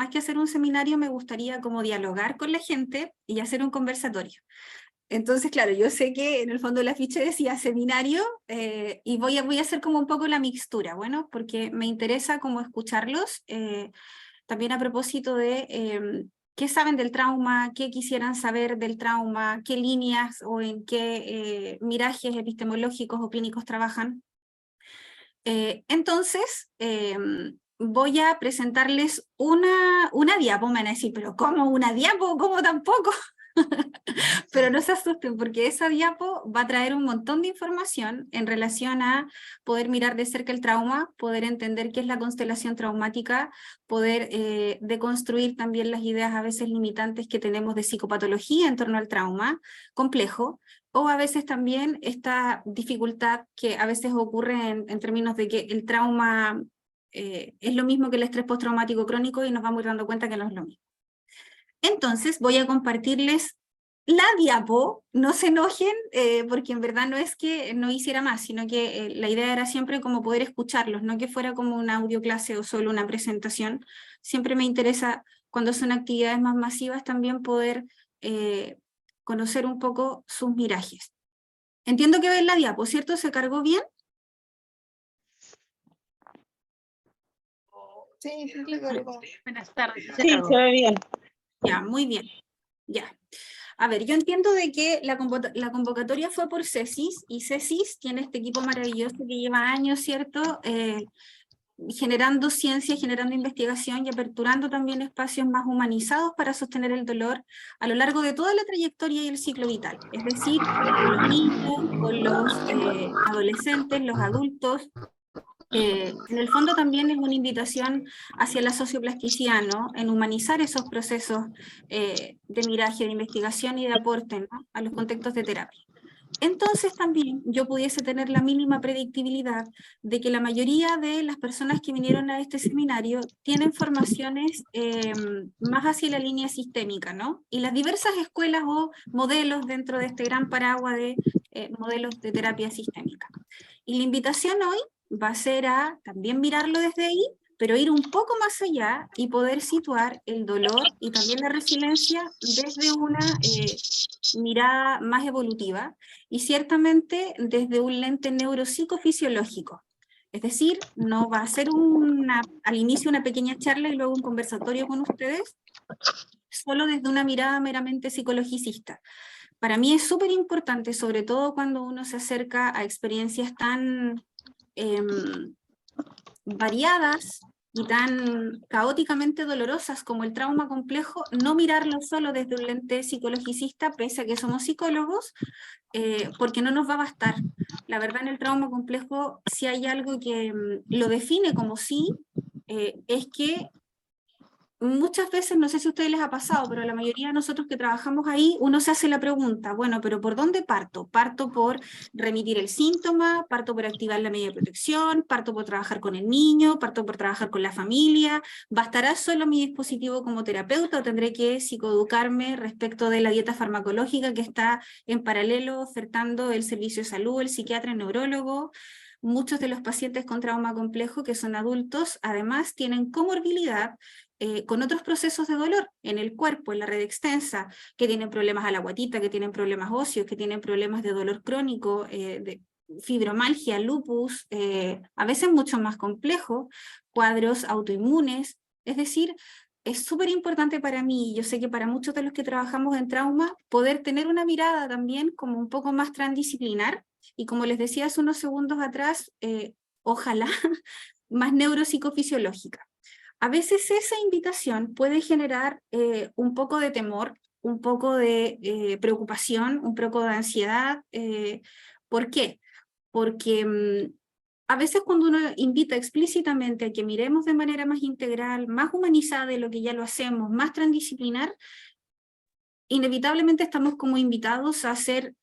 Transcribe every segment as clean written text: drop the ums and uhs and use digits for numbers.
más que hacer un seminario, me gustaría como dialogar con la gente y hacer un conversatorio. Entonces, claro, yo sé que en el fondo la ficha decía seminario y voy a hacer como un poco la mixtura, bueno, porque me interesa como escucharlos, también a propósito de qué saben del trauma, qué quisieran saber del trauma, qué líneas o en qué mirajes epistemológicos o clínicos trabajan. Entonces, voy a presentarles una diapo, me van a decir, pero ¿cómo una diapo? ¿Cómo tampoco? Pero no se asusten porque esa diapo va a traer un montón de información en relación a poder mirar de cerca el trauma, poder entender qué es la constelación traumática, poder deconstruir también las ideas a veces limitantes que tenemos de psicopatología en torno al trauma complejo, o a veces también esta dificultad que a veces ocurre en términos de que el trauma es lo mismo que el estrés postraumático crónico y nos vamos dando cuenta que no es lo mismo. Entonces voy a compartirles la diapo, no se enojen, porque en verdad no es que no hiciera más, sino que la idea era siempre como poder escucharlos, no que fuera como una audioclase o solo una presentación. Siempre me interesa, cuando son actividades más masivas, también poder conocer un poco sus mirajes. Entiendo que ven la diapo, ¿cierto? ¿Se cargó bien? Sí, sí, cargó. Buenas tardes. Sí, se ve bien. Ya, muy bien. Ya. A ver, yo entiendo de que la convocatoria fue por CESIS, y CESIS tiene este equipo maravilloso que lleva años, ¿cierto? Generando ciencia, generando investigación y aperturando también espacios más humanizados para sostener el dolor a lo largo de toda la trayectoria y el ciclo vital. Es decir, con los niños, con los adolescentes, los adultos. En el fondo también es una invitación hacia la socioplasticidad, ¿no? En humanizar esos procesos de miraje, de investigación y de aporte, ¿no? A los contextos de terapia. Entonces también yo pudiese tener la mínima predictibilidad de que la mayoría de las personas que vinieron a este seminario tienen formaciones más hacia la línea sistémica, ¿no? Y las diversas escuelas o modelos dentro de este gran paraguas de modelos de terapia sistémica. Y la invitación hoy va a ser a también mirarlo desde ahí, pero ir un poco más allá y poder situar el dolor y también la resiliencia desde una mirada más evolutiva y ciertamente desde un lente neuropsicofisiológico. Es decir, no va a ser al inicio una pequeña charla y luego un conversatorio con ustedes, solo desde una mirada meramente psicologicista. Para mí es súper importante, sobre todo cuando uno se acerca a experiencias tan variadas y tan caóticamente dolorosas como el trauma complejo, no mirarlo solo desde un lente psicologicista, pese a que somos psicólogos, porque no nos va a bastar. La verdad, en el trauma complejo, si hay algo que lo define como sí, es que muchas veces, no sé si a ustedes les ha pasado, pero a la mayoría de nosotros que trabajamos ahí, uno se hace la pregunta, bueno, pero ¿por dónde parto? ¿Parto por remitir el síntoma? ¿Parto por activar la medida de protección? ¿Parto por trabajar con el niño? ¿Parto por trabajar con la familia? ¿Bastará solo mi dispositivo como terapeuta o tendré que psicoeducarme respecto de la dieta farmacológica que está en paralelo ofertando el servicio de salud, el psiquiatra, el neurólogo? Muchos de los pacientes con trauma complejo que son adultos, además, tienen comorbilidad con otros procesos de dolor en el cuerpo, en la red extensa, que tienen problemas a la guatita, que tienen problemas óseos, que tienen problemas de dolor crónico, de fibromialgia, lupus, a veces mucho más complejo, cuadros autoinmunes. Es decir, es súper importante para mí, y yo sé que para muchos de los que trabajamos en trauma, poder tener una mirada también como un poco más transdisciplinar, y como les decía hace unos segundos atrás, ojalá más neuropsicofisiológica. A veces esa invitación puede generar un poco de temor, un poco de preocupación, un poco de ansiedad. ¿Por qué? Porque a veces cuando uno invita explícitamente a que miremos de manera más integral, más humanizada de lo que ya lo hacemos, más transdisciplinar, inevitablemente estamos como invitados a hacer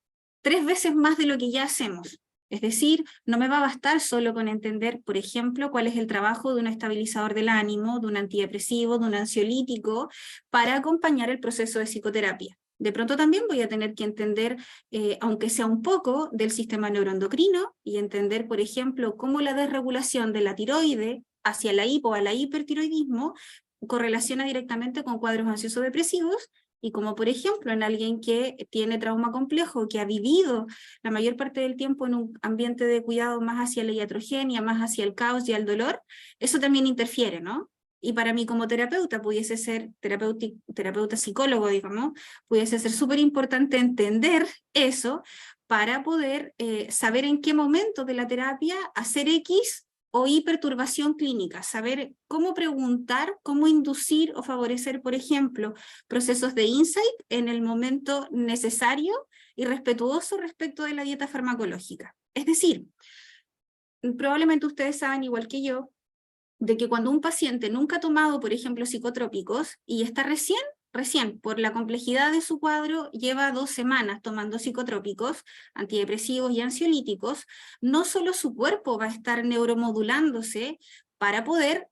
3 veces más de lo que ya hacemos. Es decir, no me va a bastar solo con entender, por ejemplo, cuál es el trabajo de un estabilizador del ánimo, de un antidepresivo, de un ansiolítico, para acompañar el proceso de psicoterapia. De pronto también voy a tener que entender, aunque sea un poco, del sistema neuroendocrino y entender, por ejemplo, cómo la desregulación de la tiroide hacia la hipo, a la hipertiroidismo, correlaciona directamente con cuadros ansioso-depresivos, y como por ejemplo en alguien que tiene trauma complejo, que ha vivido la mayor parte del tiempo en un ambiente de cuidado más hacia la iatrogenia, más hacia el caos y el dolor, eso también interfiere, ¿no? Y para mí como terapeuta, pudiese ser terapeuta psicólogo, digamos, pudiese ser súper importante entender eso para poder saber en qué momento de la terapia hacer X o Y perturbación clínica, saber cómo preguntar, cómo inducir o favorecer, por ejemplo, procesos de insight en el momento necesario y respetuoso respecto de la dieta farmacológica. Es decir, probablemente ustedes saben, igual que yo, de que cuando un paciente nunca ha tomado, por ejemplo, psicotrópicos y está recién, por la complejidad de su cuadro, lleva 2 semanas tomando psicotrópicos, antidepresivos y ansiolíticos, no solo su cuerpo va a estar neuromodulándose para poder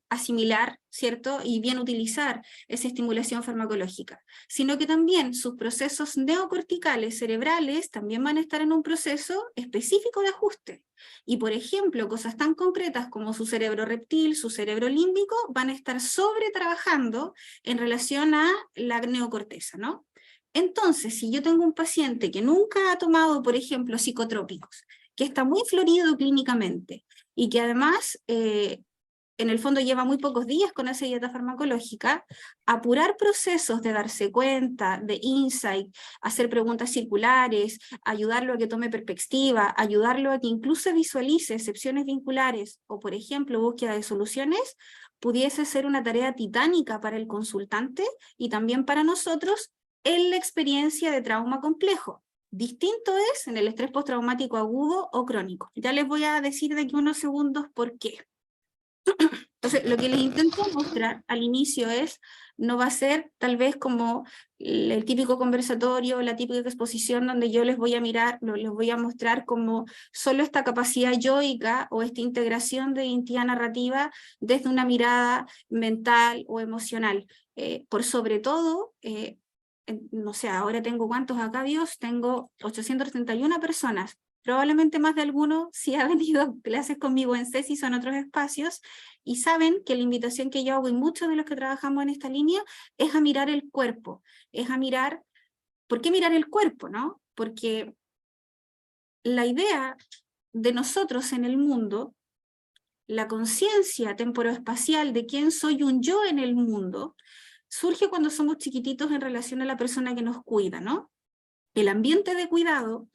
asimilar, ¿cierto? Y bien utilizar esa estimulación farmacológica, sino que también sus procesos neocorticales cerebrales también van a estar en un proceso específico de ajuste. Y por ejemplo, cosas tan concretas como su cerebro reptil, su cerebro límbico, van a estar sobretrabajando en relación a la neocorteza, ¿no? Entonces, si yo tengo un paciente que nunca ha tomado, por ejemplo, psicotrópicos, que está muy florido clínicamente, y que además en el fondo lleva muy pocos días con esa dieta farmacológica, apurar procesos de darse cuenta, de insight, hacer preguntas circulares, ayudarlo a que tome perspectiva, ayudarlo a que incluso visualice excepciones vinculares o, por ejemplo, búsqueda de soluciones, pudiese ser una tarea titánica para el consultante y también para nosotros en la experiencia de trauma complejo. Distinto es en el estrés postraumático agudo o crónico. Ya les voy a decir de aquí unos segundos por qué. Entonces, lo que les intento mostrar al inicio es, no va a ser tal vez como el típico conversatorio, la típica exposición donde yo les voy a mirar, les voy a mostrar como solo esta capacidad yoica o esta integración de identidad narrativa desde una mirada mental o emocional. Por sobre todo, no sé, ahora tengo cuántos acá, Dios, tengo 831 personas. Probablemente más de alguno sí ha venido a clases conmigo en CESIS o en otros espacios, y saben que la invitación que yo hago y muchos de los que trabajamos en esta línea es a mirar el cuerpo, es a mirar, ¿por qué mirar el cuerpo, no? Porque la idea de nosotros en el mundo, la conciencia temporoespacial de quién soy un yo en el mundo, surge cuando somos chiquititos en relación a la persona que nos cuida, ¿no? El ambiente de cuidado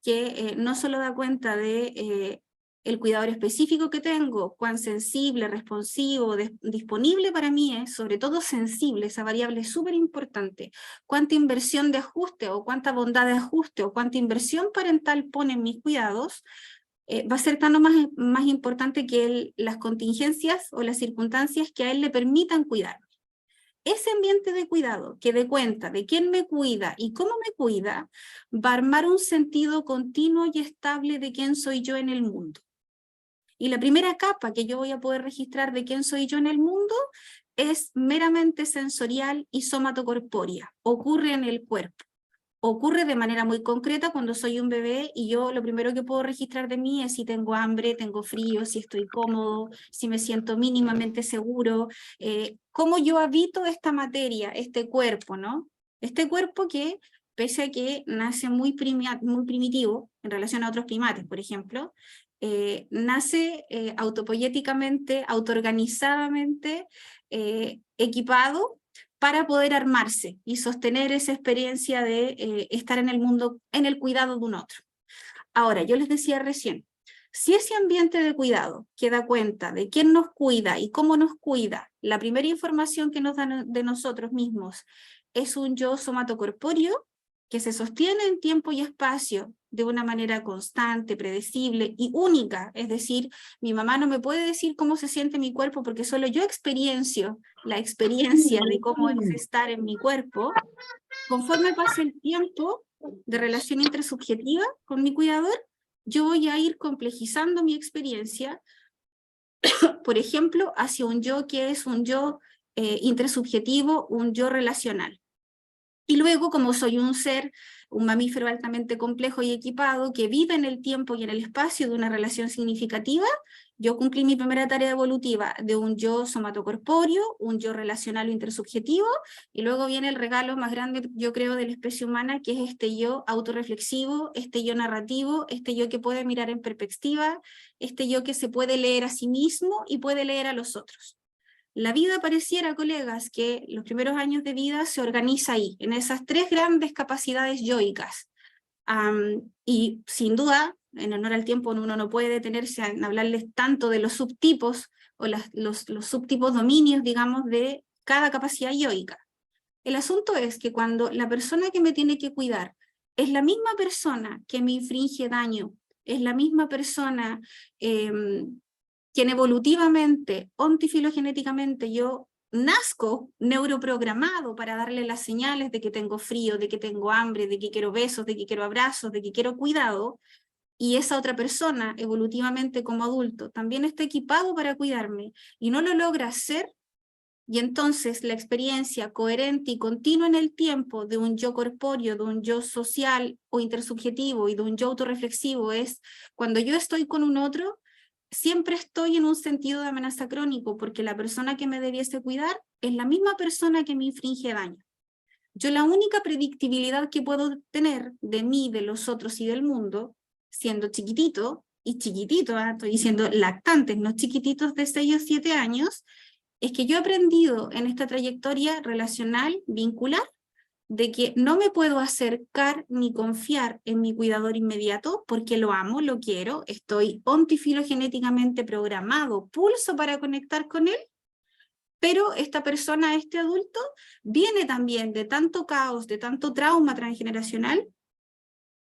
que no solo da cuenta de el cuidador específico que tengo, cuán sensible, responsivo, disponible para mí es, sobre todo sensible, esa variable es súper importante, cuánta inversión de ajuste o cuánta bondad de ajuste o cuánta inversión parental pone en mis cuidados, va a ser tan o más importante que las contingencias o las circunstancias que a él le permitan cuidar. Ese ambiente de cuidado que dé cuenta de quién me cuida y cómo me cuida, va a armar un sentido continuo y estable de quién soy yo en el mundo. Y la primera capa que yo voy a poder registrar de quién soy yo en el mundo es meramente sensorial y somatocorpórea, ocurre en el cuerpo. Ocurre de manera muy concreta cuando soy un bebé y yo lo primero que puedo registrar de mí es si tengo hambre, tengo frío, si estoy cómodo, si me siento mínimamente seguro, cómo yo habito esta materia, este cuerpo, ¿no? Este cuerpo que, pese a que nace muy primitivo en relación a otros primates, por ejemplo, nace autopoyéticamente, autoorganizadamente, equipado para poder armarse y sostener esa experiencia de estar en el mundo, en el cuidado de un otro. Ahora, yo les decía recién, si ese ambiente de cuidado que da cuenta de quién nos cuida y cómo nos cuida, la primera información que nos dan de nosotros mismos es un yo somatocorpóreo que se sostiene en tiempo y espacio de una manera constante, predecible y única, es decir, mi mamá no me puede decir cómo se siente mi cuerpo porque solo yo experiencio la experiencia de cómo es estar en mi cuerpo. Conforme pase el tiempo de relación intersubjetiva con mi cuidador, yo voy a ir complejizando mi experiencia, por ejemplo, hacia un yo que es un yo intersubjetivo, un yo relacional. Y luego, como soy un ser, un mamífero altamente complejo y equipado, que vive en el tiempo y en el espacio de una relación significativa, yo cumplí mi primera tarea evolutiva de un yo somatocorpóreo, un yo relacional o intersubjetivo, y luego viene el regalo más grande, yo creo, de la especie humana, que es este yo autorreflexivo, este yo narrativo, este yo que puede mirar en perspectiva, este yo que se puede leer a sí mismo y puede leer a los otros. La vida pareciera, colegas, que los primeros años de vida se organiza ahí, en esas tres grandes capacidades yoicas. Y sin duda, en honor al tiempo, uno no puede detenerse a hablarles tanto de los subtipos o los subtipos dominios, digamos, de cada capacidad yoica. El asunto es que cuando la persona que me tiene que cuidar es la misma persona que me infringe daño, es la misma persona quien evolutivamente, ontofilogenéticamente, yo nazco neuroprogramado para darle las señales de que tengo frío, de que tengo hambre, de que quiero besos, de que quiero abrazos, de que quiero cuidado, y esa otra persona, evolutivamente como adulto, también está equipado para cuidarme, y no lo logra hacer, y entonces la experiencia coherente y continua en el tiempo de un yo corpóreo, de un yo social o intersubjetivo y de un yo autorreflexivo es cuando yo estoy con un otro, siempre estoy en un sentido de amenaza crónico, porque la persona que me debiese cuidar es la misma persona que me infringe daño. Yo la única predictibilidad que puedo tener de mí, de los otros y del mundo, siendo chiquitito, y chiquitito, estoy diciendo lactantes, no chiquititos de 6 o 7 años, es que yo he aprendido en esta trayectoria relacional, vincular, de que no me puedo acercar ni confiar en mi cuidador inmediato porque lo amo, lo quiero, estoy ontofilogenéticamente programado, pulso para conectar con él, pero esta persona, este adulto, viene también de tanto caos, de tanto trauma transgeneracional,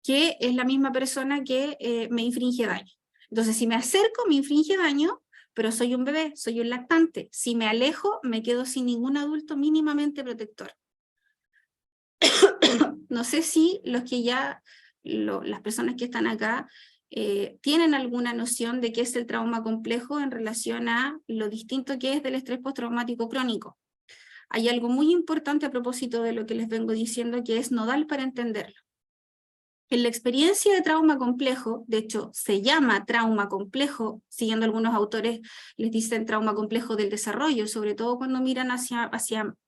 que es la misma persona que me infringe daño. Entonces, si me acerco, me infringe daño, pero soy un bebé, soy un lactante. Si me alejo, me quedo sin ningún adulto mínimamente protector. No sé si los que ya, las personas que están acá, tienen alguna noción de qué es el trauma complejo en relación a lo distinto que es del estrés postraumático crónico. Hay algo muy importante a propósito de lo que les vengo diciendo que es nodal para entenderlo. En la experiencia de trauma complejo, de hecho se llama trauma complejo, siguiendo algunos autores les dicen trauma complejo del desarrollo, sobre todo cuando miran hacia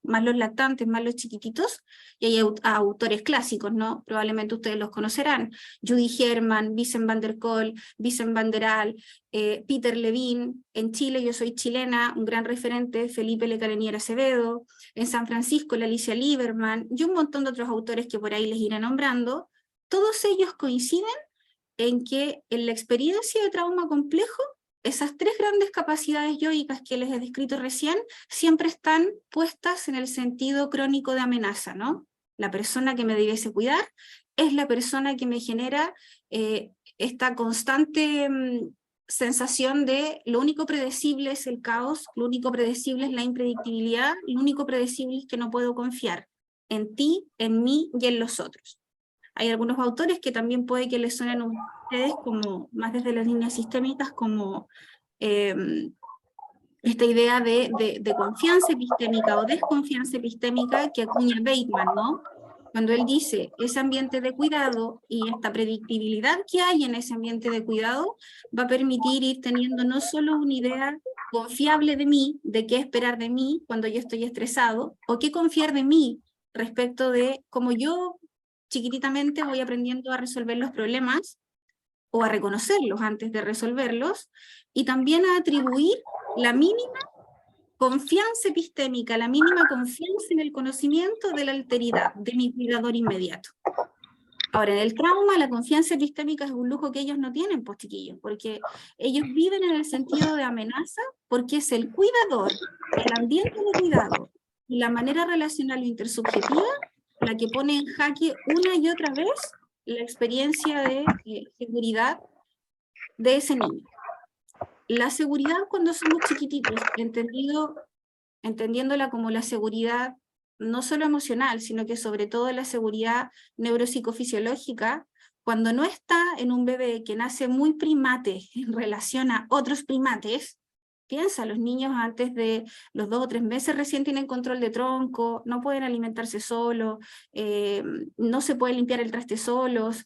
más los lactantes, más los chiquititos, y hay autores clásicos, ¿no? Probablemente ustedes los conocerán, Judy Herman, Vicent van der Kolk, Vicent van der Al, Peter Levine. En Chile, yo soy chilena, un gran referente, Felipe Lecarenier Acevedo, en San Francisco, la Alicia Lieberman, y un montón de otros autores que por ahí les iré nombrando. Todos ellos coinciden en que en la experiencia de trauma complejo, esas tres grandes capacidades yoicas que les he descrito recién, siempre están puestas en el sentido crónico de amenaza, ¿no? La persona que me debiese cuidar es la persona que me genera esta constante sensación de lo único predecible es el caos, lo único predecible es la impredictibilidad, lo único predecible es que no puedo confiar en ti, en mí y en los otros. Hay algunos autores que también puede que les suenen a ustedes como, más desde las líneas sistémicas, como esta idea de confianza epistémica o desconfianza epistémica que acuña Bateman, ¿no? Cuando él dice, ese ambiente de cuidado y esta predictibilidad que hay en ese ambiente de cuidado va a permitir ir teniendo no solo una idea confiable de mí, de qué esperar de mí cuando yo estoy estresado, o qué confiar de mí respecto de cómo yo chiquititamente voy aprendiendo a resolver los problemas o a reconocerlos antes de resolverlos, y también a atribuir la mínima confianza epistémica, la mínima confianza en el conocimiento de la alteridad de mi cuidador inmediato. Ahora, en el trauma, la confianza epistémica es un lujo que ellos no tienen, pues chiquillos, porque ellos viven en el sentido de amenaza, porque es el cuidador, el ambiente de cuidado, y la manera relacional o intersubjetiva la que pone en jaque una y otra vez la experiencia de seguridad de ese niño. La seguridad cuando somos chiquititos, entendiéndola como la seguridad no solo emocional, sino que sobre todo la seguridad neuropsicofisiológica, cuando no está en un bebé que nace muy primate en relación a otros primates, Piensa, los niños antes de los 2 o 3 meses recién tienen control de tronco, no pueden alimentarse solos, no se puede limpiar el traste solos,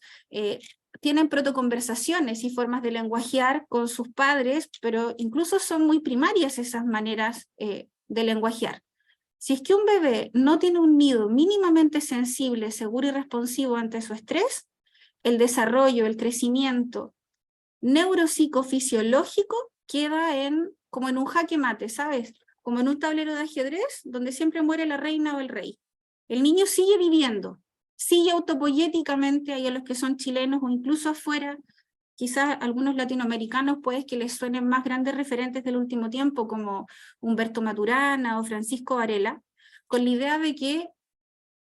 tienen protoconversaciones y formas de lenguajear con sus padres, pero incluso son muy primarias esas maneras de lenguajear. Si es que un bebé no tiene un nido mínimamente sensible, seguro y responsivo ante su estrés, el desarrollo, el crecimiento neuropsicofisiológico queda como en un jaque mate, ¿sabes? Como en un tablero de ajedrez donde siempre muere la reina o el rey. El niño sigue viviendo, sigue autopoyéticamente, hay a los que son chilenos o incluso afuera, quizás algunos latinoamericanos pues que les suenen más grandes referentes del último tiempo como Humberto Maturana o Francisco Varela, con la idea de que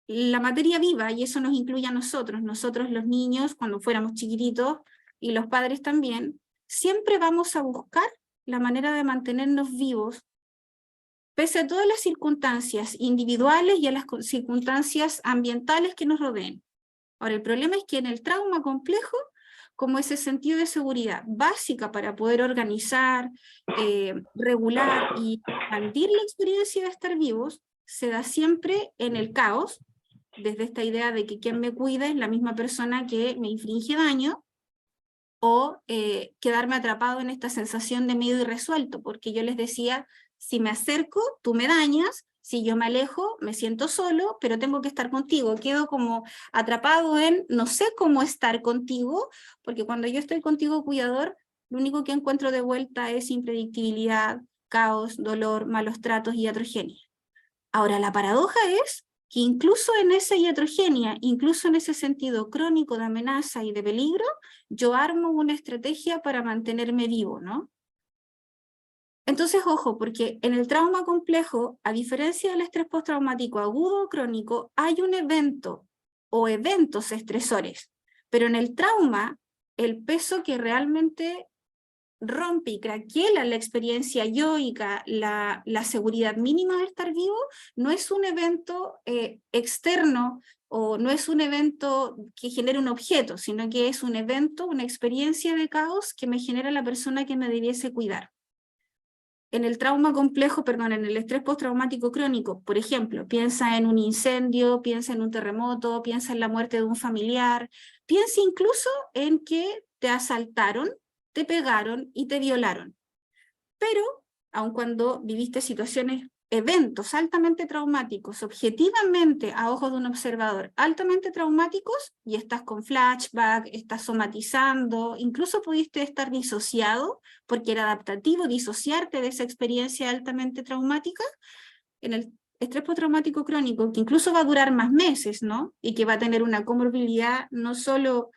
la materia viva, y eso nos incluye a nosotros los niños cuando fuéramos chiquititos y los padres también, siempre vamos a buscar la manera de mantenernos vivos pese a todas las circunstancias individuales y a las circunstancias ambientales que nos rodeen. Ahora, el problema es que en el trauma complejo, como ese sentido de seguridad básica para poder organizar, regular y expandir la experiencia de estar vivos, se da siempre en el caos, desde esta idea de que quien me cuida es la misma persona que me inflige daño, o quedarme atrapado en esta sensación de miedo irresuelto, porque yo les decía, si me acerco, tú me dañas, si yo me alejo, me siento solo, pero tengo que estar contigo, quedo como atrapado en no sé cómo estar contigo, porque cuando yo estoy contigo, cuidador, lo único que encuentro de vuelta es impredictibilidad, caos, dolor, malos tratos y iatrogenia. Ahora, la paradoja es que incluso en esa iatrogenia, incluso en ese sentido crónico de amenaza y de peligro, yo armo una estrategia para mantenerme vivo, ¿no? Entonces, ojo, porque en el trauma complejo, a diferencia del estrés postraumático agudo o crónico, hay un evento o eventos estresores, pero en el trauma, el peso que realmente rompe y craquela la experiencia yoica, la seguridad mínima de estar vivo, no es un evento externo o no es un evento que genere un objeto, sino que es un evento, una experiencia de caos que me genera la persona que me debiese cuidar. En el trauma complejo, perdón, en el estrés postraumático crónico, por ejemplo, piensa en un incendio, piensa en un terremoto, piensa en la muerte de un familiar, piensa incluso en que te asaltaron, te pegaron y te violaron. Pero, aun cuando viviste situaciones, eventos altamente traumáticos, objetivamente a ojos de un observador, altamente traumáticos, y estás con flashback, estás somatizando, incluso pudiste estar disociado, porque era adaptativo disociarte de esa experiencia altamente traumática, en el estrés postraumático crónico, que incluso va a durar más meses, ¿no? Y que va a tener una comorbilidad no solo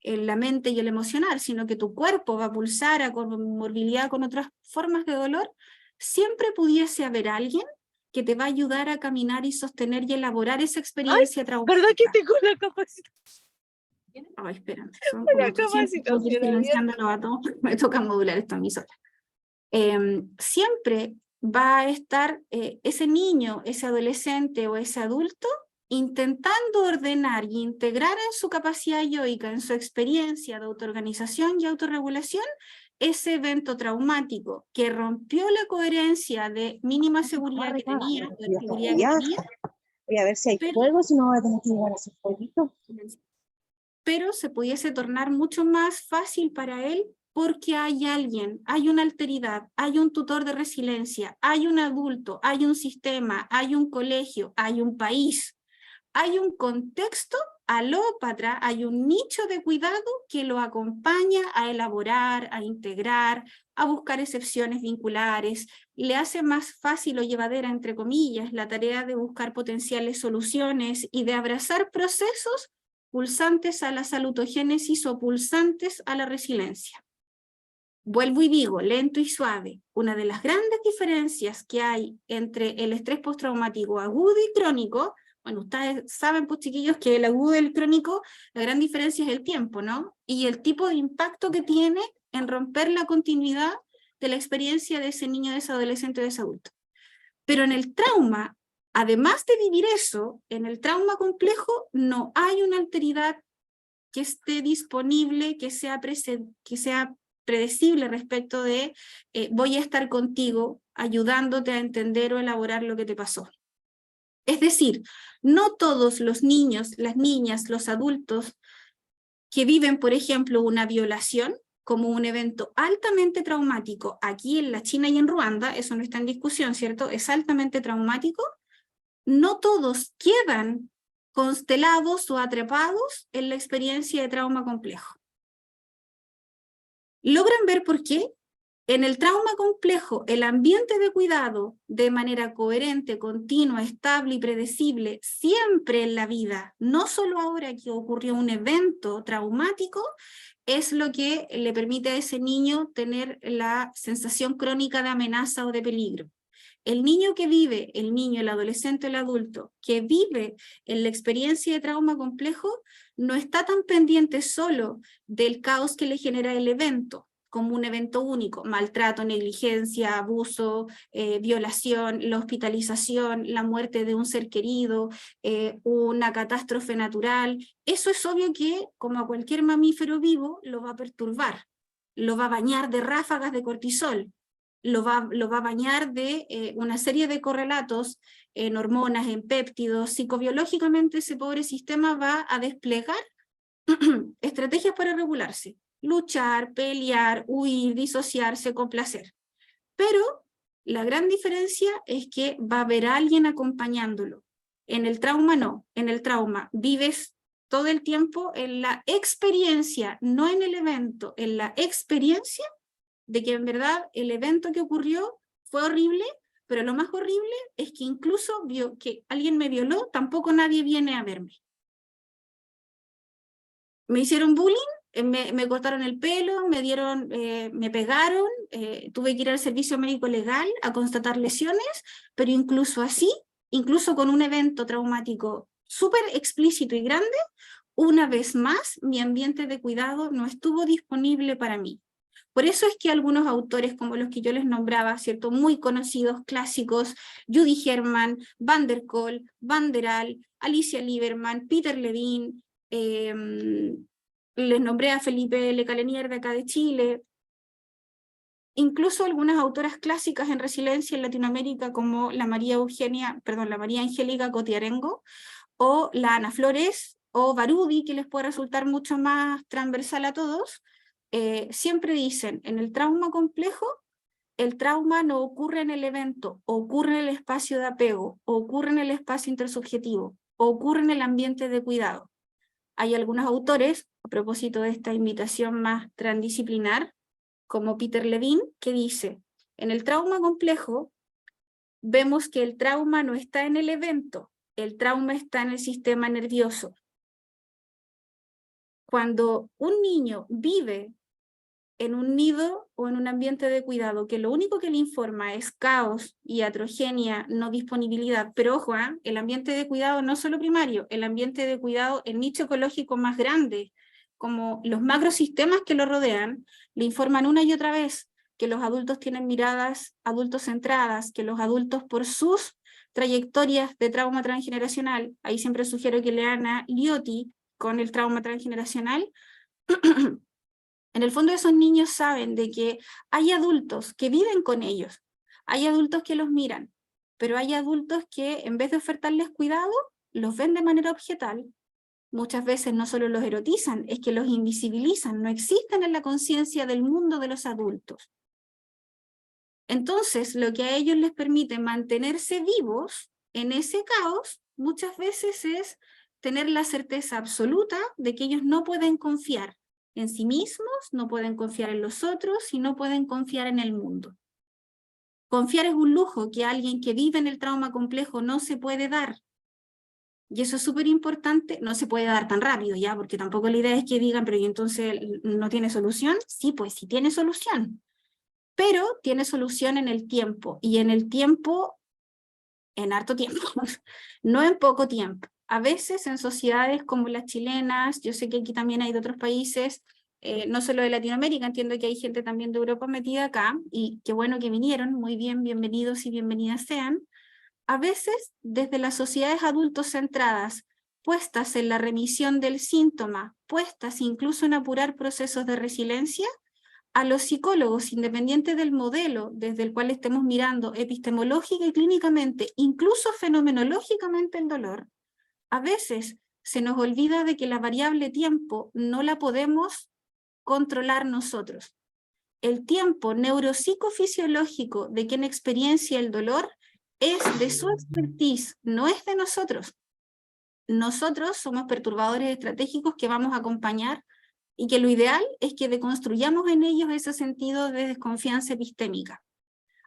en la mente y el emocional, sino que tu cuerpo va a pulsar a comorbilidad con otras formas de dolor, siempre pudiese haber alguien que te va a ayudar a caminar y sostener y elaborar esa experiencia traumática. ¿Verdad que tengo una capacitación? Ay, espérate, son como 800 silenciándolo a todos, me toca modular esto a mí sola. Siempre va a estar ese niño, ese adolescente o ese adulto intentando ordenar y integrar en su capacidad yoica, en su experiencia de autoorganización y autorregulación, ese evento traumático que rompió la coherencia de mínima seguridad que tenía, Voy a ver si hay fuego, si no voy a tener que llevar a hacer fueguito. Pero se pudiese tornar mucho más fácil para él porque hay alguien, hay una alteridad, hay un tutor de resiliencia, hay un adulto, hay un sistema, hay un colegio, hay un país, hay un contexto alópatra, hay un nicho de cuidado que lo acompaña a elaborar, a integrar, a buscar excepciones vinculares, le hace más fácil o llevadera, entre comillas, la tarea de buscar potenciales soluciones y de abrazar procesos pulsantes a la salutogénesis o pulsantes a la resiliencia. Vuelvo y digo, lento y suave, una de las grandes diferencias que hay entre el estrés postraumático agudo y crónico, bueno, ustedes saben, pues chiquillos, que el agudo y el crónico, la gran diferencia es el tiempo, ¿no? Y el tipo de impacto que tiene en romper la continuidad de la experiencia de ese niño, de ese adolescente, de ese adulto. Pero en el trauma, además de vivir eso, en el trauma complejo no hay una alteridad que esté disponible, que sea predecible respecto de voy a estar contigo ayudándote a entender o elaborar lo que te pasó. Es decir, no todos los niños, las niñas, los adultos que viven, por ejemplo, una violación como un evento altamente traumático aquí en la China y en Ruanda, eso no está en discusión, ¿cierto? Es altamente traumático. No todos quedan constelados o atrapados en la experiencia de trauma complejo. ¿Logran ver por qué? En el trauma complejo, el ambiente de cuidado de manera coherente, continua, estable y predecible, siempre en la vida, no solo ahora que ocurrió un evento traumático, es lo que le permite a ese niño tener la sensación crónica de amenaza o de peligro. El niño que vive, el niño, el adolescente, el adulto, que vive en la experiencia de trauma complejo, no está tan pendiente solo del caos que le genera el evento, como un evento único, maltrato, negligencia, abuso, violación, la hospitalización, la muerte de un ser querido, una catástrofe natural. Eso es obvio que, como a cualquier mamífero vivo, lo va a perturbar, lo va a bañar de ráfagas de cortisol, lo va a bañar de una serie de correlatos en hormonas, en péptidos. Psicobiológicamente ese pobre sistema va a desplegar estrategias para regularse. Luchar, pelear, huir, disociarse, complacer. Pero la gran diferencia es que va a haber alguien acompañándolo. En el trauma no, en el trauma vives todo el tiempo en la experiencia, no en el evento, en la experiencia de que en verdad el evento que ocurrió fue horrible, pero lo más horrible es que incluso vio que alguien me violó, tampoco nadie viene a verme. Me hicieron bullying, me cortaron el pelo, me pegaron, tuve que ir al servicio médico legal a constatar lesiones, pero incluso así, incluso con un evento traumático súper explícito y grande, una vez más mi ambiente de cuidado no estuvo disponible para mí. Por eso es que algunos autores como los que yo les nombraba, ¿cierto? Muy conocidos, clásicos, Judy Herman, Van der Kolk, Van der Al, Alicia Lieberman, Peter Levine, les nombré a Felipe Le Calenier de acá de Chile, incluso algunas autoras clásicas en resiliencia en Latinoamérica como la María Angélica Cotiarengo, o la Ana Flores, o Barudi, que les puede resultar mucho más transversal a todos, siempre dicen, en el trauma complejo, el trauma no ocurre en el evento, ocurre en el espacio de apego, ocurre en el espacio intersubjetivo, ocurre en el ambiente de cuidado. Hay algunos autores, a propósito de esta invitación más transdisciplinar, como Peter Levine, que dice, en el trauma complejo, vemos que el trauma no está en el evento, el trauma está en el sistema nervioso. Cuando un niño vive en un nido o en un ambiente de cuidado, que lo único que le informa es caos, iatrogenia, no disponibilidad, pero ojo, el ambiente de cuidado no solo primario, el ambiente de cuidado, el nicho ecológico más grande, como los macrosistemas que lo rodean, le informan una y otra vez que los adultos tienen miradas adultos centradas, que los adultos por sus trayectorias de trauma transgeneracional, ahí siempre sugiero que lean a Liotti con el trauma transgeneracional, en el fondo esos niños saben de que hay adultos que viven con ellos, hay adultos que los miran, pero hay adultos que en vez de ofertarles cuidado, los ven de manera objetal. Muchas veces no solo los erotizan, es que los invisibilizan, no existen en la conciencia del mundo de los adultos. Entonces, lo que a ellos les permite mantenerse vivos en ese caos, muchas veces es tener la certeza absoluta de que ellos no pueden confiar en sí mismos, no pueden confiar en los otros y no pueden confiar en el mundo. Confiar es un lujo que alguien que vive en el trauma complejo no se puede dar. Y eso es súper importante, no se puede dar tan rápido ya, porque tampoco la idea es que digan, pero ¿y entonces no tiene solución? Sí, pues sí tiene solución. Pero tiene solución en el tiempo, y en el tiempo, en harto tiempo, no en poco tiempo. A veces en sociedades como las chilenas, yo sé que aquí también hay de otros países, no solo de Latinoamérica, entiendo que hay gente también de Europa metida acá, y qué bueno que vinieron, muy bien, bienvenidos y bienvenidas sean. A veces, desde las sociedades adultos centradas, puestas en la remisión del síntoma, puestas incluso en apurar procesos de resiliencia, a los psicólogos, independiente del modelo desde el cual estemos mirando epistemológica y clínicamente, incluso fenomenológicamente el dolor, a veces se nos olvida de que la variable tiempo no la podemos controlar nosotros. El tiempo neuropsicofisiológico de quien experiencia el dolor es de su expertise, no es de nosotros. Nosotros somos perturbadores estratégicos que vamos a acompañar y que lo ideal es que deconstruyamos en ellos ese sentido de desconfianza epistémica.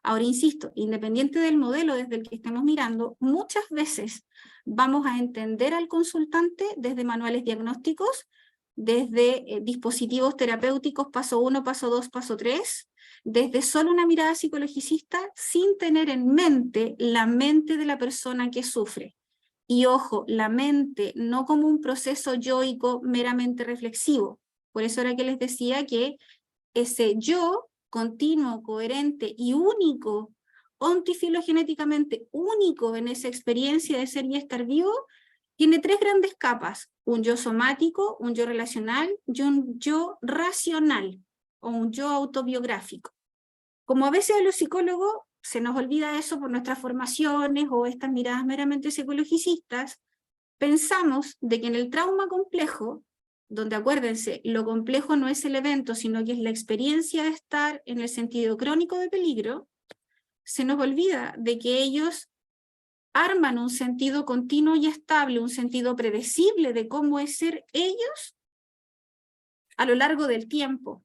Ahora, insisto, independiente del modelo desde el que estemos mirando, muchas veces vamos a entender al consultante desde manuales diagnósticos, desde dispositivos terapéuticos paso 1, paso 2, paso 3, desde solo una mirada psicologicista sin tener en mente la mente de la persona que sufre. Y ojo, la mente no como un proceso yoico meramente reflexivo. Por eso era que les decía que ese yo continuo, coherente y único, ontifilogenéticamente único en esa experiencia de ser y estar vivo, tiene tres grandes capas: un yo somático, un yo relacional y un yo racional, o un yo autobiográfico. Como a veces a los psicólogos se nos olvida eso por nuestras formaciones o estas miradas meramente psicologicistas, pensamos de que en el trauma complejo, donde acuérdense, lo complejo no es el evento, sino que es la experiencia de estar en el sentido crónico de peligro, se nos olvida de que ellos arman un sentido continuo y estable, un sentido predecible de cómo es ser ellos a lo largo del tiempo.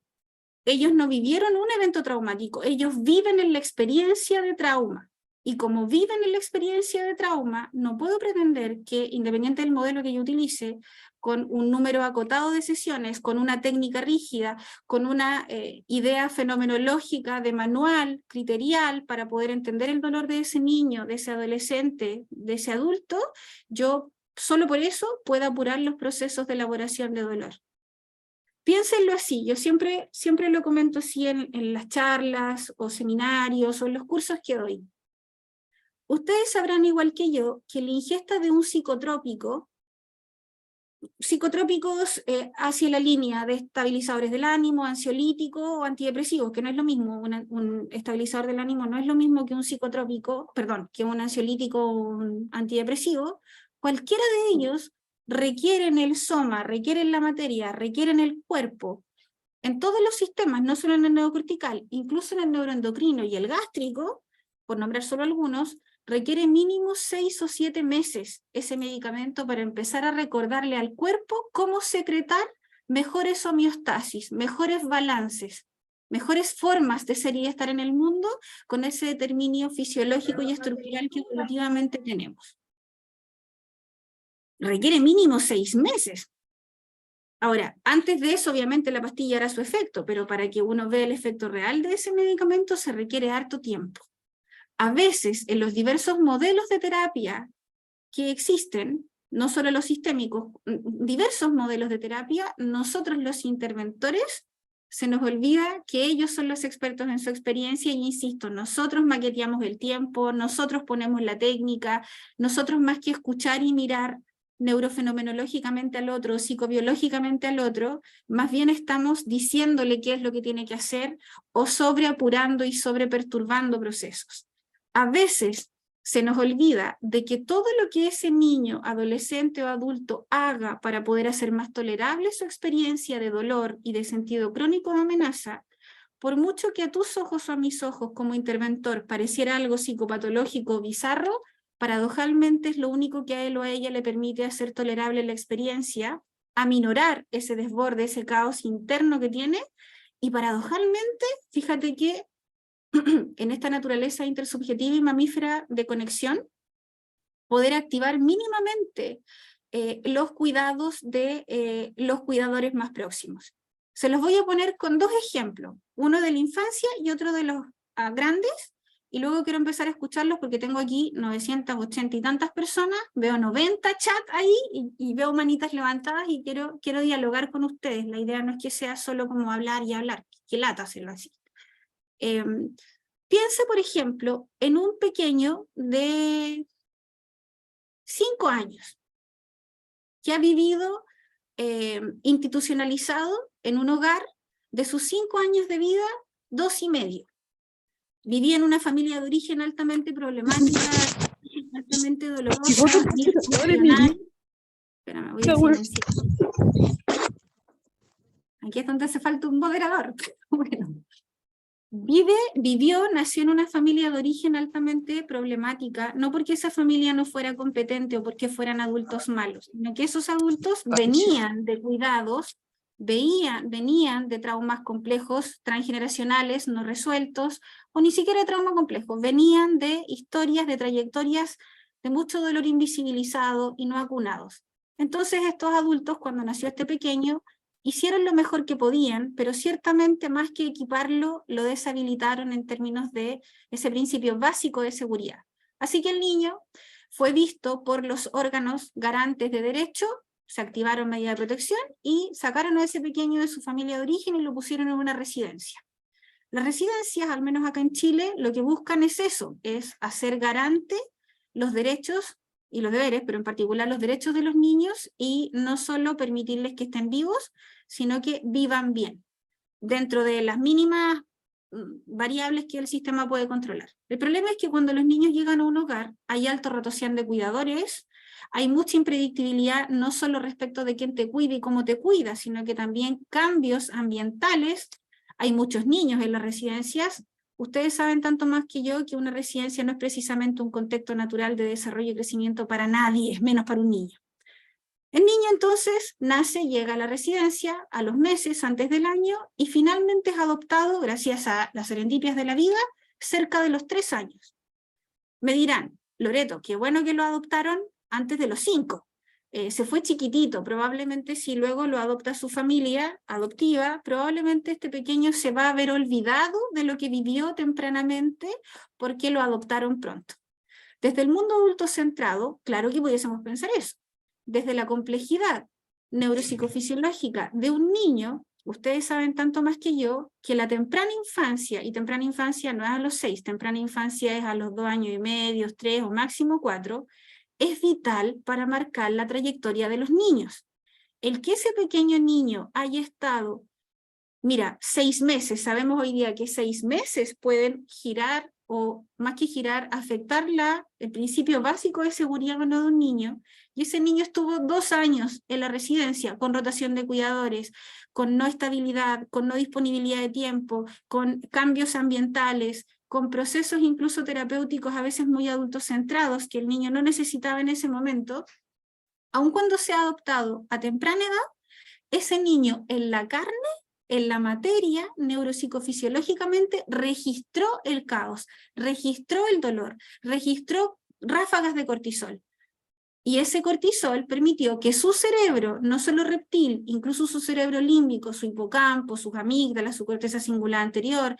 Ellos no vivieron un evento traumático, ellos viven en la experiencia de trauma. Y como viven en la experiencia de trauma, no puedo pretender que, independiente del modelo que yo utilice, con un número acotado de sesiones, con una técnica rígida, con una idea fenomenológica de manual, criterial, para poder entender el dolor de ese niño, de ese adolescente, de ese adulto, yo solo por eso puedo apurar los procesos de elaboración de dolor. Piénsenlo así, yo siempre lo comento así en las charlas o seminarios o en los cursos que doy. Ustedes sabrán igual que yo que la ingesta de un psicotrópicos hacia la línea de estabilizadores del ánimo, ansiolítico o antidepresivos, que no es lo mismo, un estabilizador del ánimo no es lo mismo que un psicotrópico, perdón, que un ansiolítico o un antidepresivo, cualquiera de ellos requieren el soma, requieren la materia, requieren el cuerpo, en todos los sistemas, no solo en el neurocortical, incluso en el neuroendocrino y el gástrico, por nombrar solo algunos, requiere mínimo 6 o 7 meses ese medicamento para empezar a recordarle al cuerpo cómo secretar mejores homeostasis, mejores balances, mejores formas de ser y estar en el mundo con ese determinio fisiológico y estructural que evolutivamente tenemos. Requiere mínimo 6 meses. Ahora, antes de eso, obviamente la pastilla hará su efecto, pero para que uno vea el efecto real de ese medicamento se requiere harto tiempo. A veces, en los diversos modelos de terapia que existen, no solo los sistémicos, diversos modelos de terapia, nosotros los interventores se nos olvida que ellos son los expertos en su experiencia y insisto, nosotros maqueteamos el tiempo, nosotros ponemos la técnica, nosotros más que escuchar y mirar neurofenomenológicamente al otro, psicobiológicamente al otro, más bien estamos diciéndole qué es lo que tiene que hacer o sobreapurando y sobreperturbando procesos. A veces se nos olvida de que todo lo que ese niño, adolescente o adulto haga para poder hacer más tolerable su experiencia de dolor y de sentido crónico de amenaza, por mucho que a tus ojos o a mis ojos como interventor pareciera algo psicopatológico o bizarro, paradojalmente es lo único que a él o a ella le permite hacer tolerable la experiencia, aminorar ese desborde, ese caos interno que tiene, y paradojalmente, fíjate que en esta naturaleza intersubjetiva y mamífera de conexión, poder activar mínimamente los cuidados de los cuidadores más próximos. Se los voy a poner con dos ejemplos, uno de la infancia y otro de los grandes, y luego quiero empezar a escucharlos porque tengo aquí 980 y tantas personas, veo 90 chats ahí y veo manitas levantadas y quiero dialogar con ustedes. La idea no es que sea solo como hablar y hablar, que lata hacerlo así. Piense, por ejemplo, en un pequeño de 5 años que ha vivido institucionalizado en un hogar De sus 5 años de vida, 2 y medio. Vivía en una familia de origen altamente problemática, altamente dolorosa, disfuncional. Espérame, voy a silenciar. Aquí es donde hace falta un moderador. Bueno. Nació en una familia de origen altamente problemática, no porque esa familia no fuera competente o porque fueran adultos malos, sino que esos adultos venían de cuidados, venían de traumas complejos, transgeneracionales, no resueltos, o ni siquiera de traumas complejos, venían de historias, de trayectorias de mucho dolor invisibilizado y no acunados. Entonces estos adultos, cuando nació este pequeño, hicieron lo mejor que podían, pero ciertamente más que equiparlo, lo deshabilitaron en términos de ese principio básico de seguridad. Así que el niño fue visto por los órganos garantes de derecho, se activaron medidas de protección y sacaron a ese pequeño de su familia de origen y lo pusieron en una residencia. Las residencias, al menos acá en Chile, lo que buscan es eso, es hacer garante los derechos y los deberes, pero en particular los derechos de los niños, y no solo permitirles que estén vivos, sino que vivan bien, dentro de las mínimas variables que el sistema puede controlar. El problema es que cuando los niños llegan a un hogar, hay alta rotación de cuidadores, hay mucha impredictibilidad, no solo respecto de quién te cuida y cómo te cuida, sino que también cambios ambientales. Hay muchos niños en las residencias. Ustedes saben tanto más que yo que una residencia no es precisamente un contexto natural de desarrollo y crecimiento para nadie, es menos para un niño. El niño entonces nace, llega a la residencia a los meses antes del año y finalmente es adoptado, gracias a las serendipias de la vida, cerca de los 3 años. Me dirán, Loreto, qué bueno que lo adoptaron antes de los 5. Se fue chiquitito, probablemente si luego lo adopta su familia adoptiva, probablemente este pequeño se va a ver olvidado de lo que vivió tempranamente porque lo adoptaron pronto. Desde el mundo adulto centrado, claro que pudiésemos pensar eso. Desde la complejidad neuropsicofisiológica de un niño, ustedes saben tanto más que yo, que la temprana infancia, y temprana infancia no es a los 6, temprana infancia es a los 2 años y medio, 3 o máximo 4, es vital para marcar la trayectoria de los niños. El que ese pequeño niño haya estado, mira, 6 meses, sabemos hoy día que 6 meses pueden girar, o más que girar, afectar el principio básico de seguridad de un niño, y ese niño estuvo 2 años en la residencia, con rotación de cuidadores, con no estabilidad, con no disponibilidad de tiempo, con cambios ambientales, con procesos incluso terapéuticos a veces muy adultocentrados que el niño no necesitaba en ese momento, aun cuando sea adoptado a temprana edad, ese niño en la carne, en la materia, neuropsicofisiológicamente registró el caos, registró el dolor, registró ráfagas de cortisol. Y ese cortisol permitió que su cerebro, no solo reptil, incluso su cerebro límbico, su hipocampo, sus amígdalas, su corteza cingulada anterior,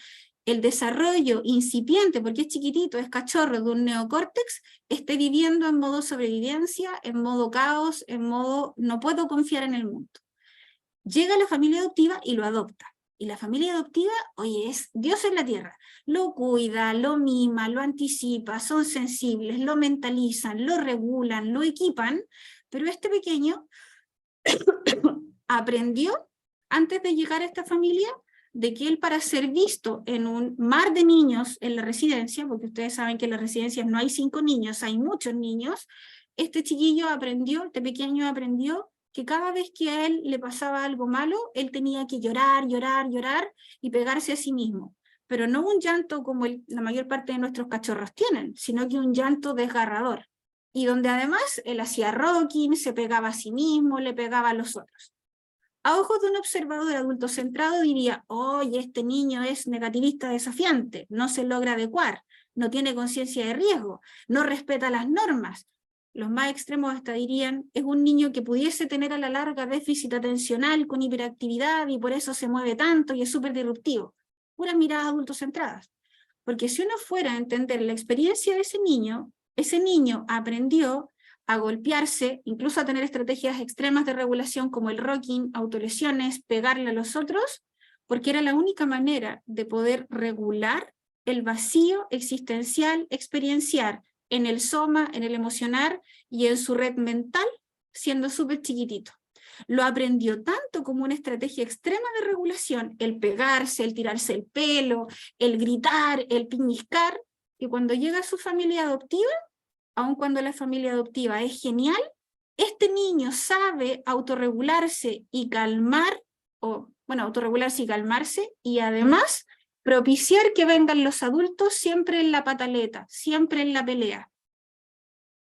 el desarrollo incipiente, porque es chiquitito, es cachorro de un neocórtex, esté viviendo en modo sobrevivencia, en modo caos, en modo no puedo confiar en el mundo. Llega la familia adoptiva y lo adopta. Y la familia adoptiva, oye, es Dios en la tierra. Lo cuida, lo mima, lo anticipa, son sensibles, lo mentalizan, lo regulan, lo equipan, pero este pequeño aprendió, antes de llegar a esta familia, de que él, para ser visto en un mar de niños en la residencia, porque ustedes saben que en las residencias no hay 5 niños, hay muchos niños, este chiquillo aprendió, este pequeño aprendió que cada vez que a él le pasaba algo malo, él tenía que llorar, llorar, llorar y pegarse a sí mismo. Pero no un llanto como la mayor parte de nuestros cachorros tienen, sino que un llanto desgarrador. Y donde además él hacía rocking, se pegaba a sí mismo, le pegaba a los otros. A ojos de un observador adulto centrado diría, oye, este niño es negativista desafiante, no se logra adecuar, no tiene conciencia de riesgo, no respeta las normas. Los más extremos hasta dirían, es un niño que pudiese tener a la larga déficit atencional con hiperactividad y por eso se mueve tanto y es súper disruptivo. Puras miradas adultocentradas. Porque si uno fuera a entender la experiencia de ese niño aprendió a golpearse, incluso a tener estrategias extremas de regulación como el rocking, autolesiones, pegarle a los otros, porque era la única manera de poder regular el vacío existencial, experiencial, en el soma, en el emocional y en su red mental, siendo súper chiquitito. Lo aprendió tanto como una estrategia extrema de regulación, el pegarse, el tirarse el pelo, el gritar, el piñiscar, que cuando llega a su familia adoptiva, aun cuando la familia adoptiva es genial, este niño sabe autorregularse y calmar, autorregularse y calmarse, y además propiciar que vengan los adultos siempre en la pataleta, siempre en la pelea.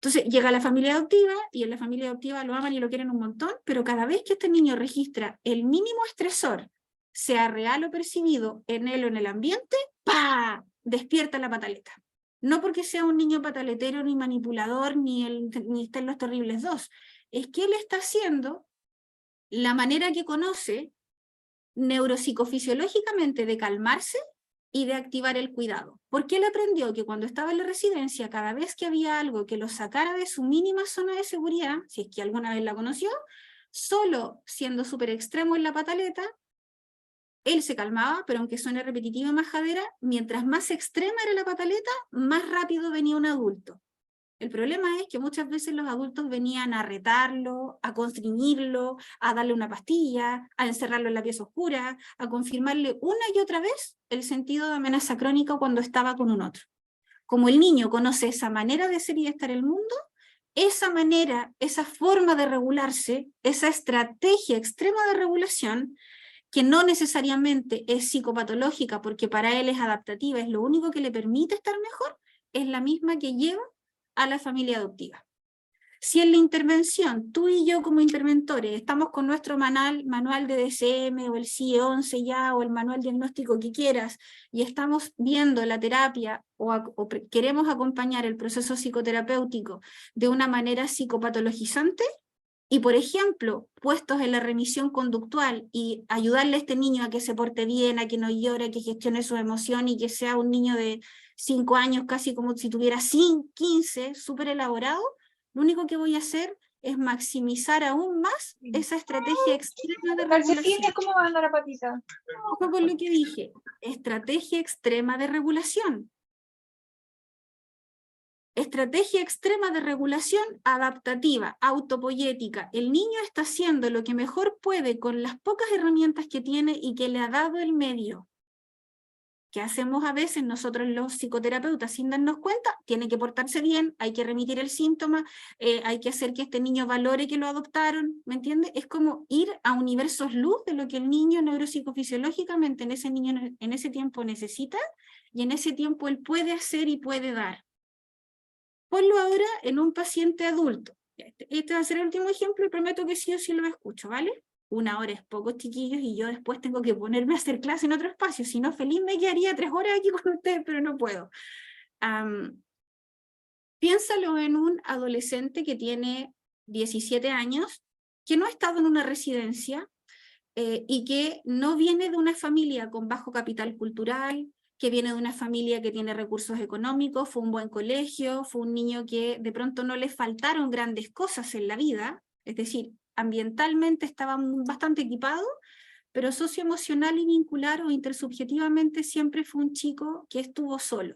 Entonces llega la familia adoptiva, y en la familia adoptiva lo aman y lo quieren un montón, pero cada vez que este niño registra el mínimo estresor, sea real o percibido en él o en el ambiente, ¡pah!, despierta la pataleta. No porque sea un niño pataletero, ni manipulador, ni está en Los Terribles 2. Es que él está haciendo la manera que conoce neuropsicofisiológicamente de calmarse y de activar el cuidado. Porque él aprendió que cuando estaba en la residencia, cada vez que había algo que lo sacara de su mínima zona de seguridad, si es que alguna vez la conoció, solo siendo súper extremo en la pataleta, él se calmaba, pero aunque suene repetitiva y majadera, mientras más extrema era la pataleta, más rápido venía un adulto. El problema es que muchas veces los adultos venían a retarlo, a constreñirlo, a darle una pastilla, a encerrarlo en la pieza oscura, a confirmarle una y otra vez el sentido de amenaza crónica cuando estaba con un otro. Como el niño conoce esa manera de ser y de estar en el mundo, esa manera, esa forma de regularse, esa estrategia extrema de regulación, que no necesariamente es psicopatológica porque para él es adaptativa, es lo único que le permite estar mejor, es la misma que lleva a la familia adoptiva. Si en la intervención, tú y yo como interventores, estamos con nuestro manual de DSM o el CIE-11 ya, o el manual diagnóstico que quieras, y estamos viendo la terapia o queremos acompañar el proceso psicoterapéutico de una manera psicopatologizante, y por ejemplo, puestos en la remisión conductual y ayudarle a este niño a que se porte bien, a que no llore, a que gestione su emoción y que sea un niño de 5 años casi como si tuviera 15, súper elaborado, lo único que voy a hacer es maximizar aún más esa estrategia extrema de regulación. ¿Cómo va la patita? Ojo con lo que dije, estrategia extrema de regulación. Estrategia extrema de regulación adaptativa, autopoyética. El niño está haciendo lo que mejor puede con las pocas herramientas que tiene y que le ha dado el medio. ¿Qué hacemos a veces nosotros los psicoterapeutas sin darnos cuenta? Tiene que portarse bien, hay que remitir el síntoma, hay que hacer que este niño valore que lo adoptaron, ¿me entiende? Es como ir a universos luz de lo que el niño neuropsicofisiológicamente en ese tiempo necesita, y en ese tiempo él puede hacer y puede dar. Ponlo ahora en un paciente adulto. Este va a ser el último ejemplo y prometo que sí o sí lo escucho, ¿vale? 1 hora es poco, chiquillos, y yo después tengo que ponerme a hacer clase en otro espacio. Si no, feliz me quedaría 3 horas aquí con ustedes, pero no puedo. Piénsalo en un adolescente que tiene 17 años, que no ha estado en una residencia y que no viene de una familia con bajo capital cultural, que viene de una familia que tiene recursos económicos, fue un buen colegio, fue un niño que de pronto no le faltaron grandes cosas en la vida, es decir, ambientalmente estaba bastante equipado, pero socioemocional y vincular o intersubjetivamente siempre fue un chico que estuvo solo.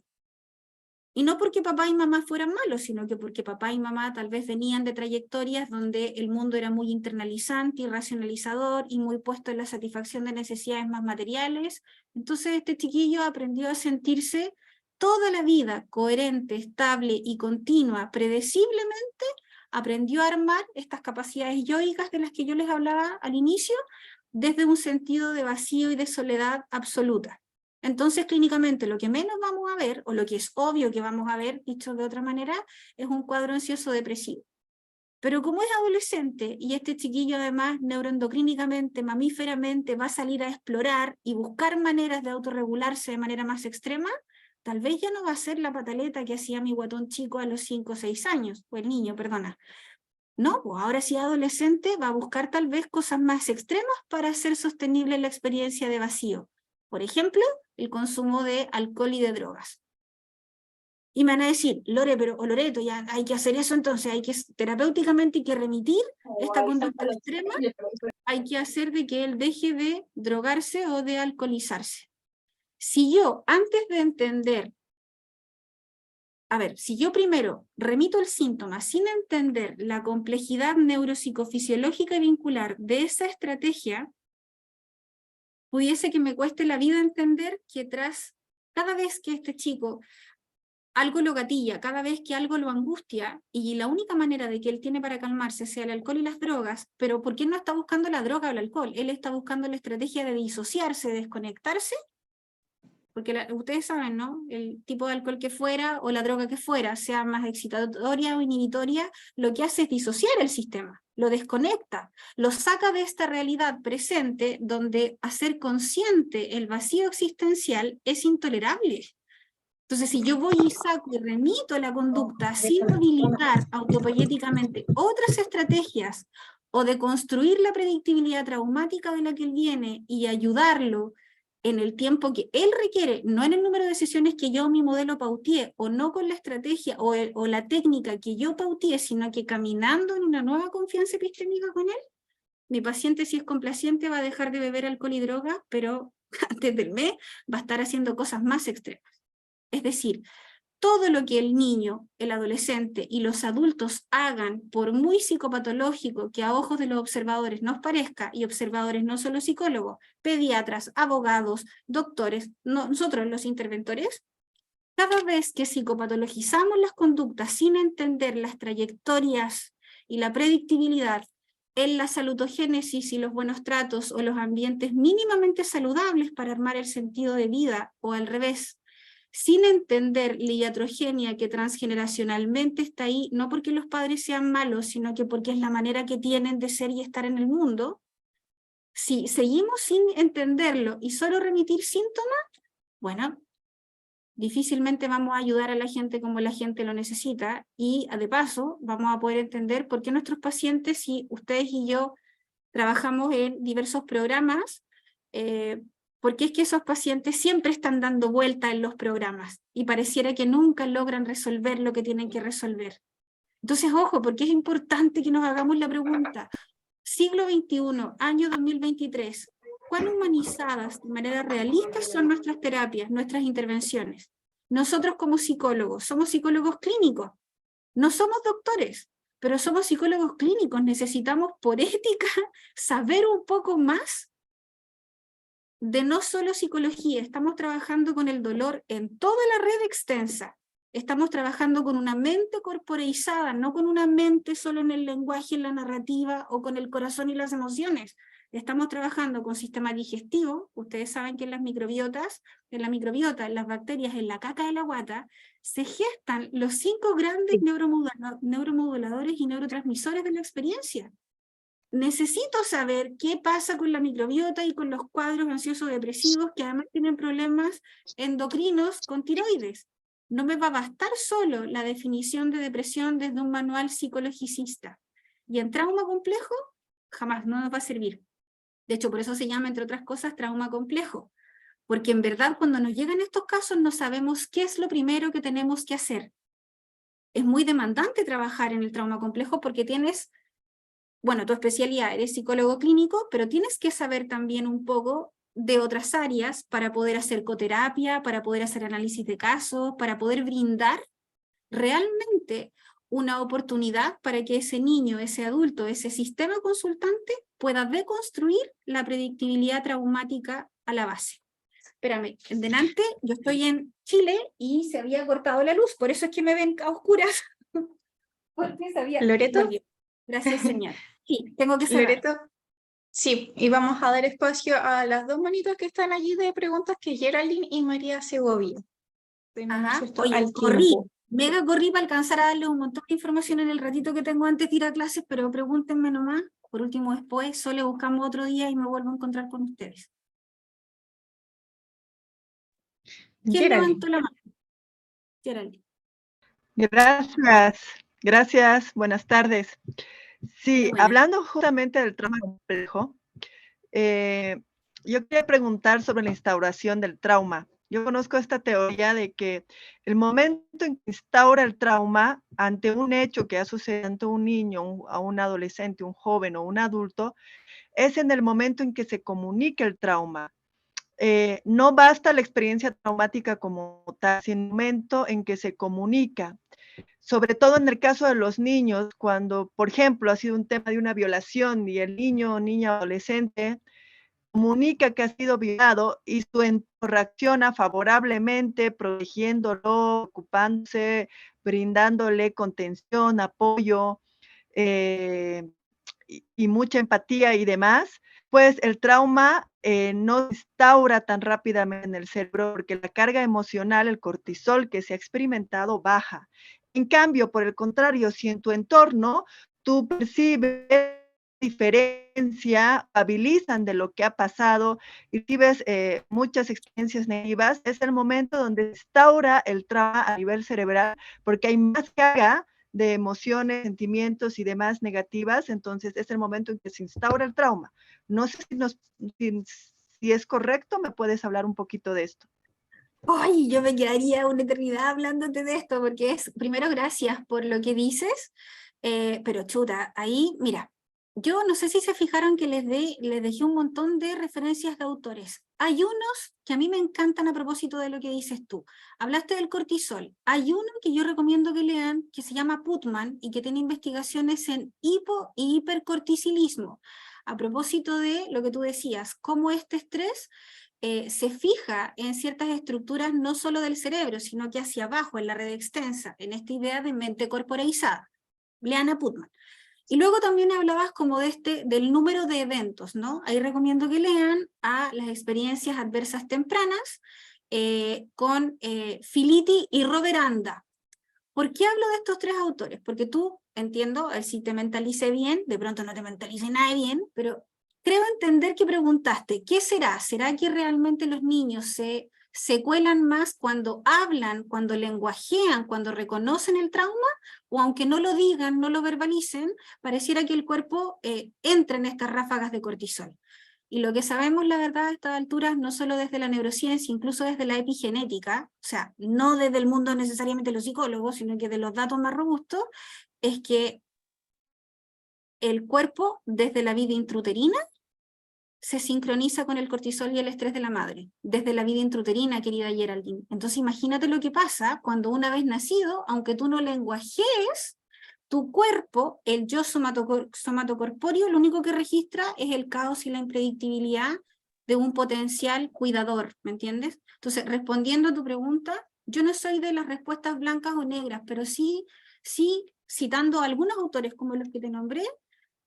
Y no porque papá y mamá fueran malos, sino que porque papá y mamá tal vez venían de trayectorias donde el mundo era muy internalizante y racionalizador y muy puesto en la satisfacción de necesidades más materiales. Entonces este chiquillo aprendió a sentirse toda la vida coherente, estable y continua, predeciblemente, aprendió a armar estas capacidades yoicas de las que yo les hablaba al inicio, desde un sentido de vacío y de soledad absoluta. Entonces, clínicamente, lo que menos vamos a ver, o lo que es obvio que vamos a ver, dicho de otra manera, es un cuadro ansioso depresivo. Pero como es adolescente, y este chiquillo además neuroendocrínicamente, mamíferamente, va a salir a explorar y buscar maneras de autorregularse de manera más extrema, tal vez ya no va a ser la pataleta que hacía mi guatón chico a los 5 o 6 años, o el niño, perdona. No, pues ahora sí adolescente va a buscar tal vez cosas más extremas para hacer sostenible la experiencia de vacío. Por ejemplo, el consumo de alcohol y de drogas. Y me van a decir, Lore, o Loreto, ya hay que hacer eso entonces, terapéuticamente hay que remitir esta conducta extrema, hay que hacer de que él deje de drogarse o de alcoholizarse. Si yo, antes de entender a ver, si yo primero remito el síntoma sin entender la complejidad neuropsicofisiológica y vincular de esa estrategia, pudiese que me cueste la vida entender que cada vez que este chico algo lo gatilla, cada vez que algo lo angustia, y la única manera de que él tiene para calmarse sea el alcohol y las drogas, pero ¿por qué no está buscando la droga o el alcohol? Él está buscando la estrategia de disociarse, de desconectarse, porque ustedes saben, ¿no? El tipo de alcohol que fuera o la droga que fuera, sea más excitatoria o inhibitoria, lo que hace es disociar el sistema, lo desconecta, lo saca de esta realidad presente donde hacer consciente el vacío existencial es intolerable. Entonces, si yo voy y saco y remito la conducta sin habilitar autopoyéticamente otras estrategias o de construir la predictibilidad traumática de la que él viene y ayudarlo en el tiempo que él requiere, no en el número de sesiones que yo mi modelo pauteé, o no con la estrategia o la técnica que yo pauteé, sino que caminando en una nueva confianza epistémica con él, mi paciente, si es complaciente, va a dejar de beber alcohol y droga, pero antes del mes va a estar haciendo cosas más extremas. Es decir, todo lo que el niño, el adolescente y los adultos hagan, por muy psicopatológico que a ojos de los observadores nos parezca, y observadores no solo psicólogos, pediatras, abogados, doctores, nosotros los interventores, cada vez que psicopatologizamos las conductas sin entender las trayectorias y la predictibilidad en la salutogénesis y los buenos tratos o los ambientes mínimamente saludables para armar el sentido de vida, o al revés, sin entender la iatrogenia que transgeneracionalmente está ahí, no porque los padres sean malos, sino que porque es la manera que tienen de ser y estar en el mundo, si seguimos sin entenderlo y solo remitir síntomas, bueno, difícilmente vamos a ayudar a la gente como la gente lo necesita, y de paso vamos a poder entender por qué nuestros pacientes, si ustedes y yo trabajamos en diversos programas, porque es que esos pacientes siempre están dando vuelta en los programas y pareciera que nunca logran resolver lo que tienen que resolver. Entonces, ojo, porque es importante que nos hagamos la pregunta, siglo XXI, año 2023, ¿cuán humanizadas de manera realista son nuestras terapias, nuestras intervenciones? Nosotros como psicólogos, somos psicólogos clínicos, no somos doctores, pero somos psicólogos clínicos, necesitamos por ética saber un poco más de no solo psicología, estamos trabajando con el dolor en toda la red extensa, estamos trabajando con una mente corporeizada, no con una mente solo en el lenguaje, en la narrativa, o con el corazón y las emociones. Estamos trabajando con sistema digestivo. Ustedes saben que en las microbiotas, en la microbiota, en las bacterias, en la caca de la guata, se gestan los 5 grandes neuromoduladores y neurotransmisores de la experiencia. Necesito saber qué pasa con la microbiota y con los cuadros ansiosos depresivos que además tienen problemas endocrinos con tiroides. No me va a bastar solo la definición de depresión desde un manual psicologicista. Y en trauma complejo, jamás, no nos va a servir. De hecho, por eso se llama, entre otras cosas, trauma complejo. Porque en verdad, cuando nos llegan estos casos, no sabemos qué es lo primero que tenemos que hacer. Es muy demandante trabajar en el trauma complejo porque tienes, bueno, tu especialidad, eres psicólogo clínico, pero tienes que saber también un poco de otras áreas para poder hacer coterapia, para poder hacer análisis de casos, para poder brindar realmente una oportunidad para que ese niño, ese adulto, ese sistema consultante pueda deconstruir la predictibilidad traumática a la base. Espérame, en delante, yo estoy en Chile y se había cortado la luz, por eso es que me ven a oscuras. Porque se había... ¿Loreto? Volvió. Gracias, señor. Sí, tengo que cerrar. Loreto, sí, y vamos a dar espacio a las 2 manitos que están allí de preguntas, que es Geraldine y María Segovia. Ajá. ¿Cierto? Oye, Al corrí, tiempo. mega corrí para alcanzar a darle un montón de información en el ratito que tengo antes de ir a clases, pero pregúntenme nomás. Por último, después solo buscamos otro día y me vuelvo a encontrar con ustedes. ¿Quién Geraldine. levantó la mano? Geraldine. Gracias, buenas tardes. Sí, Buenas. hablando justamente del trauma complejo, yo quería preguntar sobre la instauración del trauma. Yo conozco esta teoría de que el momento en que instaura el trauma ante un hecho que ha sucedido ante un niño, a un adolescente, un joven o un adulto, es en el momento en que se comunica el trauma. no basta la experiencia traumática como tal, sino el momento en que se comunica. Sobre todo en el caso de los niños, cuando, por ejemplo, ha sido un tema de una violación y el niño o niña adolescente comunica que ha sido violado y su entorno reacciona favorablemente, protegiéndolo, ocupándose, brindándole contención, apoyo y mucha empatía y demás, pues el trauma no se instaura tan rápidamente en el cerebro porque la carga emocional, el cortisol que se ha experimentado baja. En cambio, por el contrario, si en tu entorno tú percibes diferencia, habilizan de lo que ha pasado y vives muchas experiencias negativas, es el momento donde se instaura el trauma a nivel cerebral porque hay más carga de emociones, sentimientos y demás negativas, entonces es el momento en que se instaura el trauma. No sé si es correcto, ¿me puedes hablar un poquito de esto? Ay, yo me quedaría una eternidad hablándote de esto, porque es, primero, gracias por lo que dices, pero chuta, ahí, mira, yo no sé si se fijaron que les dejé un montón de referencias de autores. Hay unos que a mí me encantan a propósito de lo que dices tú. Hablaste del cortisol. Hay uno que yo recomiendo que lean, que se llama Putman, y que tiene investigaciones en hipo y hipercorticilismo. A propósito de lo que tú decías, cómo este estrés se fija en ciertas estructuras no solo del cerebro, sino que hacia abajo, en la red extensa, en esta idea de mente corporeizada. Lean a Putman. Y luego también hablabas como de del número de eventos, ¿no? Ahí recomiendo que lean a las experiencias adversas tempranas con Filiti y Robert Anda. ¿Por qué hablo de estos tres autores? Porque tú, entiendo, si te mentalice bien, de pronto no te mentalice nada bien, pero creo entender que preguntaste, ¿qué será? ¿Será que realmente los niños se cuelan más cuando hablan, cuando lenguajean, cuando reconocen el trauma? O aunque no lo digan, no lo verbalicen, pareciera que el cuerpo entra en estas ráfagas de cortisol. Y lo que sabemos, la verdad, a estas alturas, no solo desde la neurociencia, incluso desde la epigenética, o sea, no desde el mundo necesariamente de los psicólogos, sino que de los datos más robustos, es que el cuerpo, desde la vida intrauterina, se sincroniza con el cortisol y el estrés de la madre, desde la vida intrauterina, querida Geraldine. Entonces imagínate lo que pasa cuando una vez nacido, aunque tú no lenguajees, tu cuerpo, el yo somatocorpóreo, lo único que registra es el caos y la impredictibilidad de un potencial cuidador, ¿me entiendes? Entonces, respondiendo a tu pregunta, yo no soy de las respuestas blancas o negras, pero sí citando a algunos autores como los que te nombré,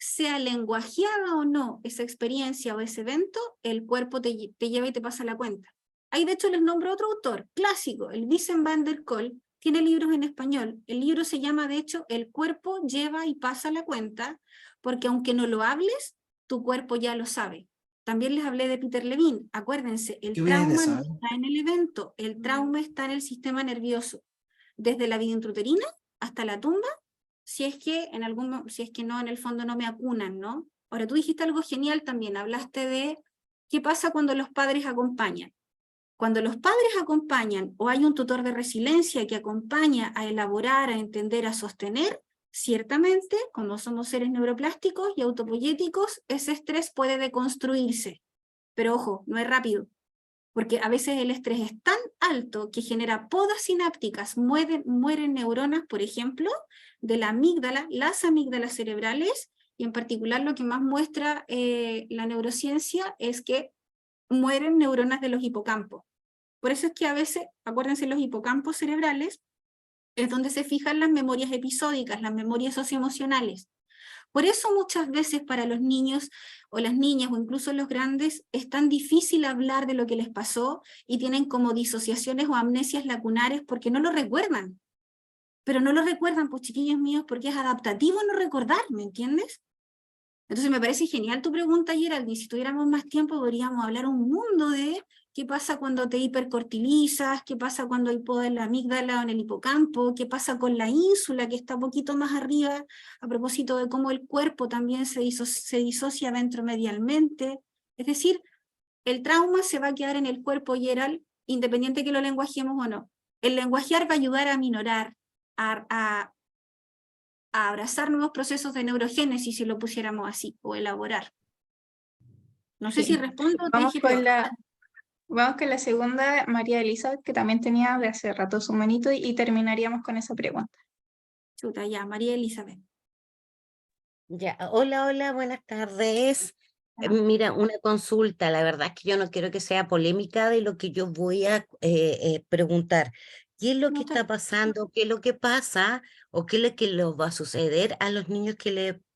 sea lenguajeada o no esa experiencia o ese evento, el cuerpo te lleva y te pasa la cuenta. Ahí de hecho les nombro otro autor, clásico, el Vincent van der Kolk, tiene libros en español. El libro se llama de hecho El cuerpo lleva y pasa la cuenta, porque aunque no lo hables, tu cuerpo ya lo sabe. También les hablé de Peter Levine, acuérdense, el trauma no está en el evento, el trauma está en el sistema nervioso, desde la vida intrauterina hasta la tumba, si es que no, en el fondo no me acunan, ¿no? Ahora, tú dijiste algo genial también, hablaste de qué pasa cuando los padres acompañan. Cuando los padres acompañan o hay un tutor de resiliencia que acompaña a elaborar, a entender, a sostener, ciertamente, como somos seres neuroplásticos y autopoyéticos, ese estrés puede deconstruirse. Pero ojo, no es rápido, porque a veces el estrés es tan alto que genera podas sinápticas, mueren neuronas, por ejemplo, de la amígdala, las amígdalas cerebrales, y en particular lo que más muestra la neurociencia es que mueren neuronas de los hipocampos. Por eso es que a veces, acuérdense, los hipocampos cerebrales es donde se fijan las memorias episódicas, las memorias socioemocionales. Por eso muchas veces para los niños o las niñas o incluso los grandes es tan difícil hablar de lo que les pasó y tienen como disociaciones o amnesias lacunares porque no lo recuerdan. Pero no lo recuerdan, pues chiquillos míos, porque es adaptativo no recordar, ¿me entiendes? Entonces me parece genial tu pregunta, Geraldine. Si tuviéramos más tiempo podríamos hablar un mundo de qué pasa cuando te hipercortilizas, qué pasa cuando hay poda en la amígdala o en el hipocampo, qué pasa con la ínsula que está un poquito más arriba, a propósito de cómo el cuerpo también se disocia ventromedialmente. Es decir, el trauma se va a quedar en el cuerpo, Gerald, independiente que lo lenguajeemos o no. El lenguajear va a ayudar a minorar, a abrazar nuevos procesos de neurogénesis, si lo pusiéramos así, o elaborar. No sé si respondo o te Vamos dije con peor. Vamos con la segunda, María Elizabeth, que también tenía de hace rato su manito, y terminaríamos con esa pregunta. Chuta, ya, María Elizabeth. Ya, hola, hola, buenas tardes. Mira, una consulta, la verdad es que yo no quiero que sea polémica de lo que yo voy a preguntar. ¿Qué es lo No que está está pasando? ¿Qué es lo que pasa? ¿O qué es lo que les va a suceder a los niños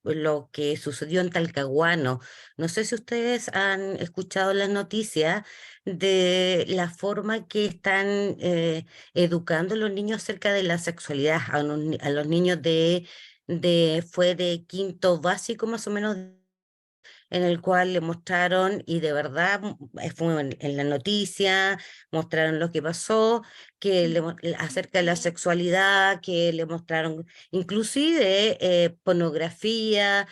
lo que sucedió en Talcahuano? No sé si ustedes han escuchado las noticias de la forma que están educando a los niños acerca de la sexualidad, a los niños fue de quinto básico más o menos, en el cual le mostraron, y de verdad fue en la noticia, mostraron lo que pasó, acerca de la sexualidad, que le mostraron inclusive pornografía,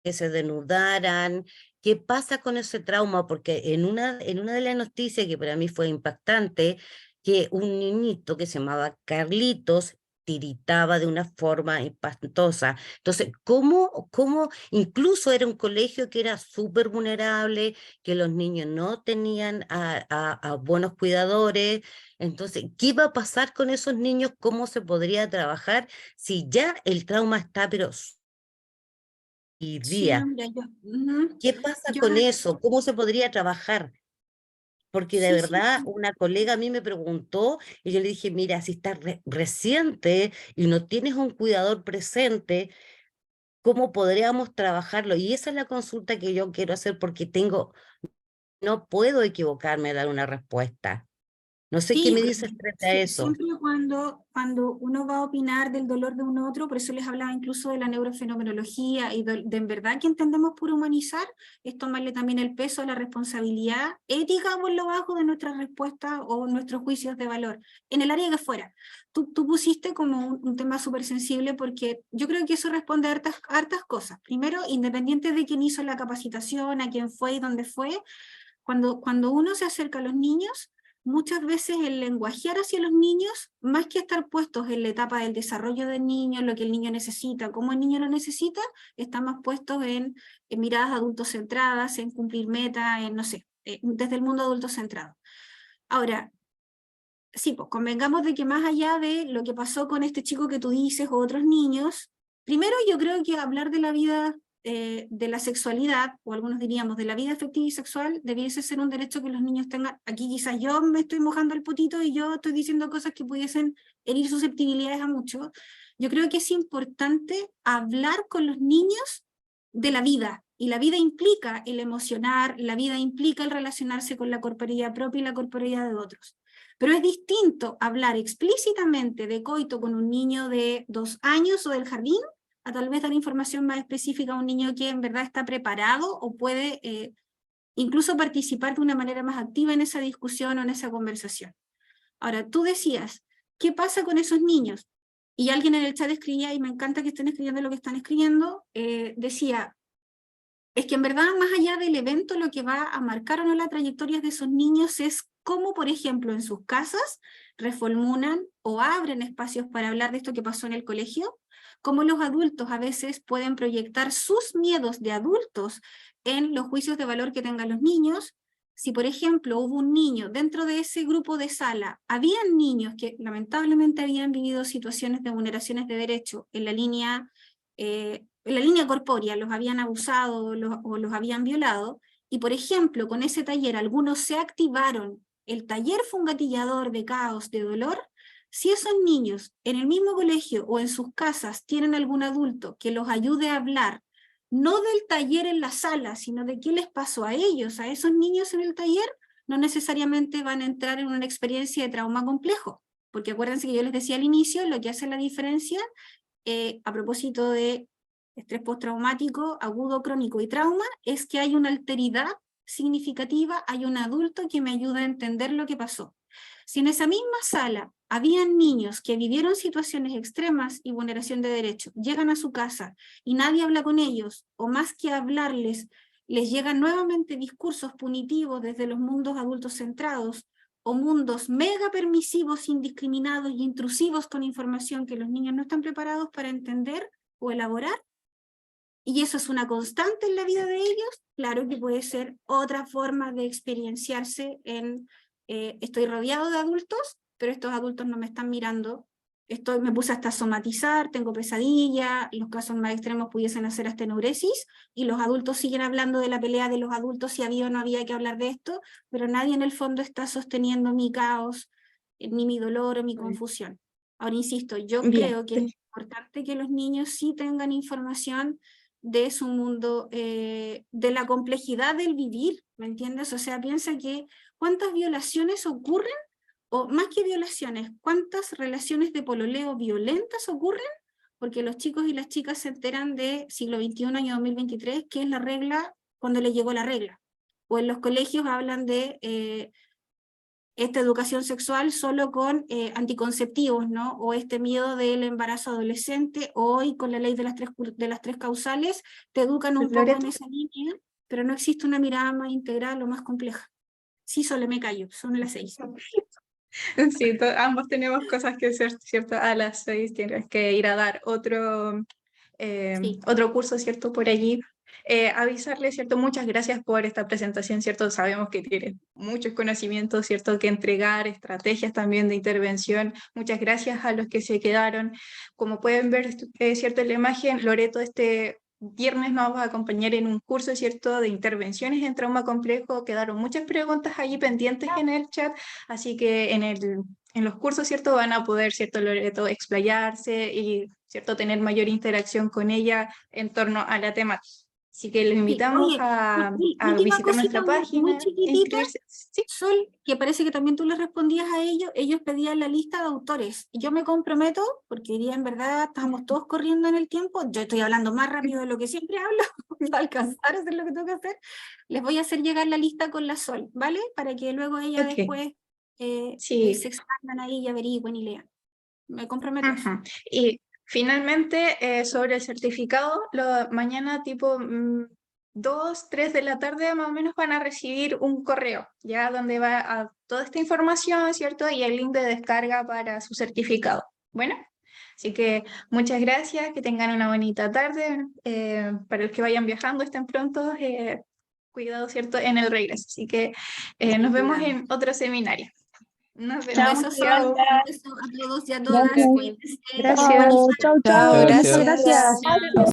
que se desnudaran. ¿Qué pasa con ese trauma? Porque en una de las noticias que para mí fue impactante, que un niñito que se llamaba Carlitos tiritaba de una forma espantosa. Entonces, ¿cómo incluso era un colegio que era súper vulnerable, que los niños no tenían a buenos cuidadores? Entonces, ¿qué va a pasar con esos niños? ¿Cómo se podría trabajar si ya el trauma está, pero y Sí, no, día? mira, ¿Qué pasa yo con eso? ¿Cómo se podría trabajar? Porque de sí, sí, verdad sí. una colega a mí me preguntó y yo le dije, mira, si estás reciente y no tienes un cuidador presente, ¿cómo podríamos trabajarlo? Y esa es la consulta que yo quiero hacer porque no puedo equivocarme a dar una respuesta. No sé qué Sí, me porque dices frente a eso. siempre cuando uno va a opinar del dolor de un otro, por eso les hablaba incluso de la neurofenomenología y de en verdad que entendemos por humanizar, es tomarle también el peso a la responsabilidad ética por lo bajo de nuestras respuestas o nuestros juicios de valor, en el área que fuera. Tú pusiste como un tema súper sensible porque yo creo que eso responde a hartas cosas. Primero, independiente de quién hizo la capacitación, a quién fue y dónde fue, cuando uno se acerca a los niños, muchas veces el lenguajear hacia los niños, más que estar puestos en la etapa del desarrollo del niño, lo que el niño necesita, cómo el niño lo necesita, están más puestos en miradas adultos centradas, en cumplir metas, en no sé, desde el mundo adulto centrado. Ahora, sí, pues convengamos de que más allá de lo que pasó con este chico que tú dices o otros niños, primero yo creo que hablar de la vida, de la sexualidad, o algunos diríamos de la vida afectiva y sexual, debiese ser un derecho que los niños tengan. Aquí quizás yo me estoy mojando el potito y yo estoy diciendo cosas que pudiesen herir susceptibilidades a muchos. Yo creo que es importante hablar con los niños de la vida, y la vida implica el emocionar, la vida implica el relacionarse con la corporeidad propia y la corporeidad de otros. Pero es distinto hablar explícitamente de coito con un niño de 2 años o del jardín, a tal vez dar información más específica a un niño que en verdad está preparado o puede incluso participar de una manera más activa en esa discusión o en esa conversación. Ahora, tú decías, ¿qué pasa con esos niños? Y alguien en el chat escribía, y me encanta que estén escribiendo lo que están escribiendo, decía, es que en verdad, más allá del evento, lo que va a marcar o no la trayectoria de esos niños es cómo, por ejemplo, en sus casas reformulan o abren espacios para hablar de esto que pasó en el colegio, cómo los adultos a veces pueden proyectar sus miedos de adultos en los juicios de valor que tengan los niños. Si, por ejemplo, hubo un niño dentro de ese grupo de sala, habían niños que lamentablemente habían vivido situaciones de vulneraciones de derecho en la línea corpórea, los habían abusado o los habían violado, y por ejemplo, con ese taller algunos se activaron, el taller fue un gatillador de caos, de dolor. Si esos niños en el mismo colegio o en sus casas tienen algún adulto que los ayude a hablar, no del taller en la sala, sino de qué les pasó a ellos, a esos niños en el taller, no necesariamente van a entrar en una experiencia de trauma complejo, porque acuérdense que yo les decía al inicio, lo que hace la diferencia a propósito de estrés postraumático, agudo, crónico y trauma, es que hay una alteridad significativa, hay un adulto que me ayuda a entender lo que pasó. Si en esa misma sala habían niños que vivieron situaciones extremas y vulneración de derechos, llegan a su casa y nadie habla con ellos, o más que hablarles, les llegan nuevamente discursos punitivos desde los mundos adultos centrados, o mundos mega permisivos, indiscriminados y intrusivos con información que los niños no están preparados para entender o elaborar, y eso es una constante en la vida de ellos, claro que puede ser otra forma de experienciarse en, estoy rodeado de adultos, pero estos adultos no me están mirando, me puse hasta a somatizar, tengo pesadilla, los casos más extremos pudiesen hacer hasta enuresis, y los adultos siguen hablando de la pelea de los adultos, si había o no había que hablar de esto, pero nadie en el fondo está sosteniendo mi caos, ni mi dolor o mi confusión. Ahora insisto, yo Bien, creo que es importante que los niños sí tengan información de su mundo, de la complejidad del vivir, ¿me entiendes? O sea, piensa que cuántas violaciones ocurren, o más que violaciones, cuántas relaciones de pololeo violentas ocurren, porque los chicos y las chicas se enteran de siglo XXI, año 2023, que es la regla cuando les llegó la regla. O en los colegios hablan de esta educación sexual solo con anticonceptivos, ¿no? O este miedo del embarazo adolescente, hoy con la ley de las tres causales, te educan un poco en esa línea, pero no existe una mirada más integral o más compleja. Sí, Sole, me callo, son las 6. Sí, ambos tenemos cosas que hacer, ¿cierto? A las 6 tienes que ir a dar otro, Sí. otro curso, ¿cierto? Por allí. Avisarle, ¿cierto? Muchas gracias por esta presentación, ¿cierto? Sabemos que tienes muchos conocimientos, ¿cierto? Que entregar, estrategias también de intervención. Muchas gracias a los que se quedaron. Como pueden ver, ¿cierto? En la imagen, Loreto este viernes nos va a acompañar en un curso, ¿cierto? De intervenciones en trauma complejo. Quedaron muchas preguntas allí pendientes en el chat, así que en los cursos, ¿cierto? Van a poder, ¿cierto? Loreto explayarse y, ¿cierto? Tener mayor interacción con ella en torno a la temática. Así que los invitamos Oye, a última visitar cosita nuestra muy página, chiquitita, inscribirse. Sí, Sol, que parece que también tú les respondías a ellos pedían la lista de autores. Yo me comprometo, porque hoy día en verdad estamos todos corriendo en el tiempo, yo estoy hablando más rápido de lo que siempre hablo, para alcanzar a hacer lo que tengo que hacer, les voy a hacer llegar la lista con la Sol, ¿vale? Para que luego ella ok. después Sí. se expandan ahí y averigüen y lean. Me comprometo a eso. Ujú. Y finalmente, sobre el certificado, mañana tipo 2, 3 de la tarde más o menos van a recibir un correo, ya donde va a toda esta información, ¿cierto? Y el link de descarga para su certificado. Bueno, así que muchas gracias, que tengan una bonita tarde. Para los que vayan viajando, estén prontos, cuidado, ¿cierto? En el regreso. Así que nos vemos en otro seminario. Nos Un vemos. beso, Sol, Chao. un beso a todos y a todas. Gracias. Cuídense. Gracias. Chau, chau. Chao, Muchas gracias. gracias.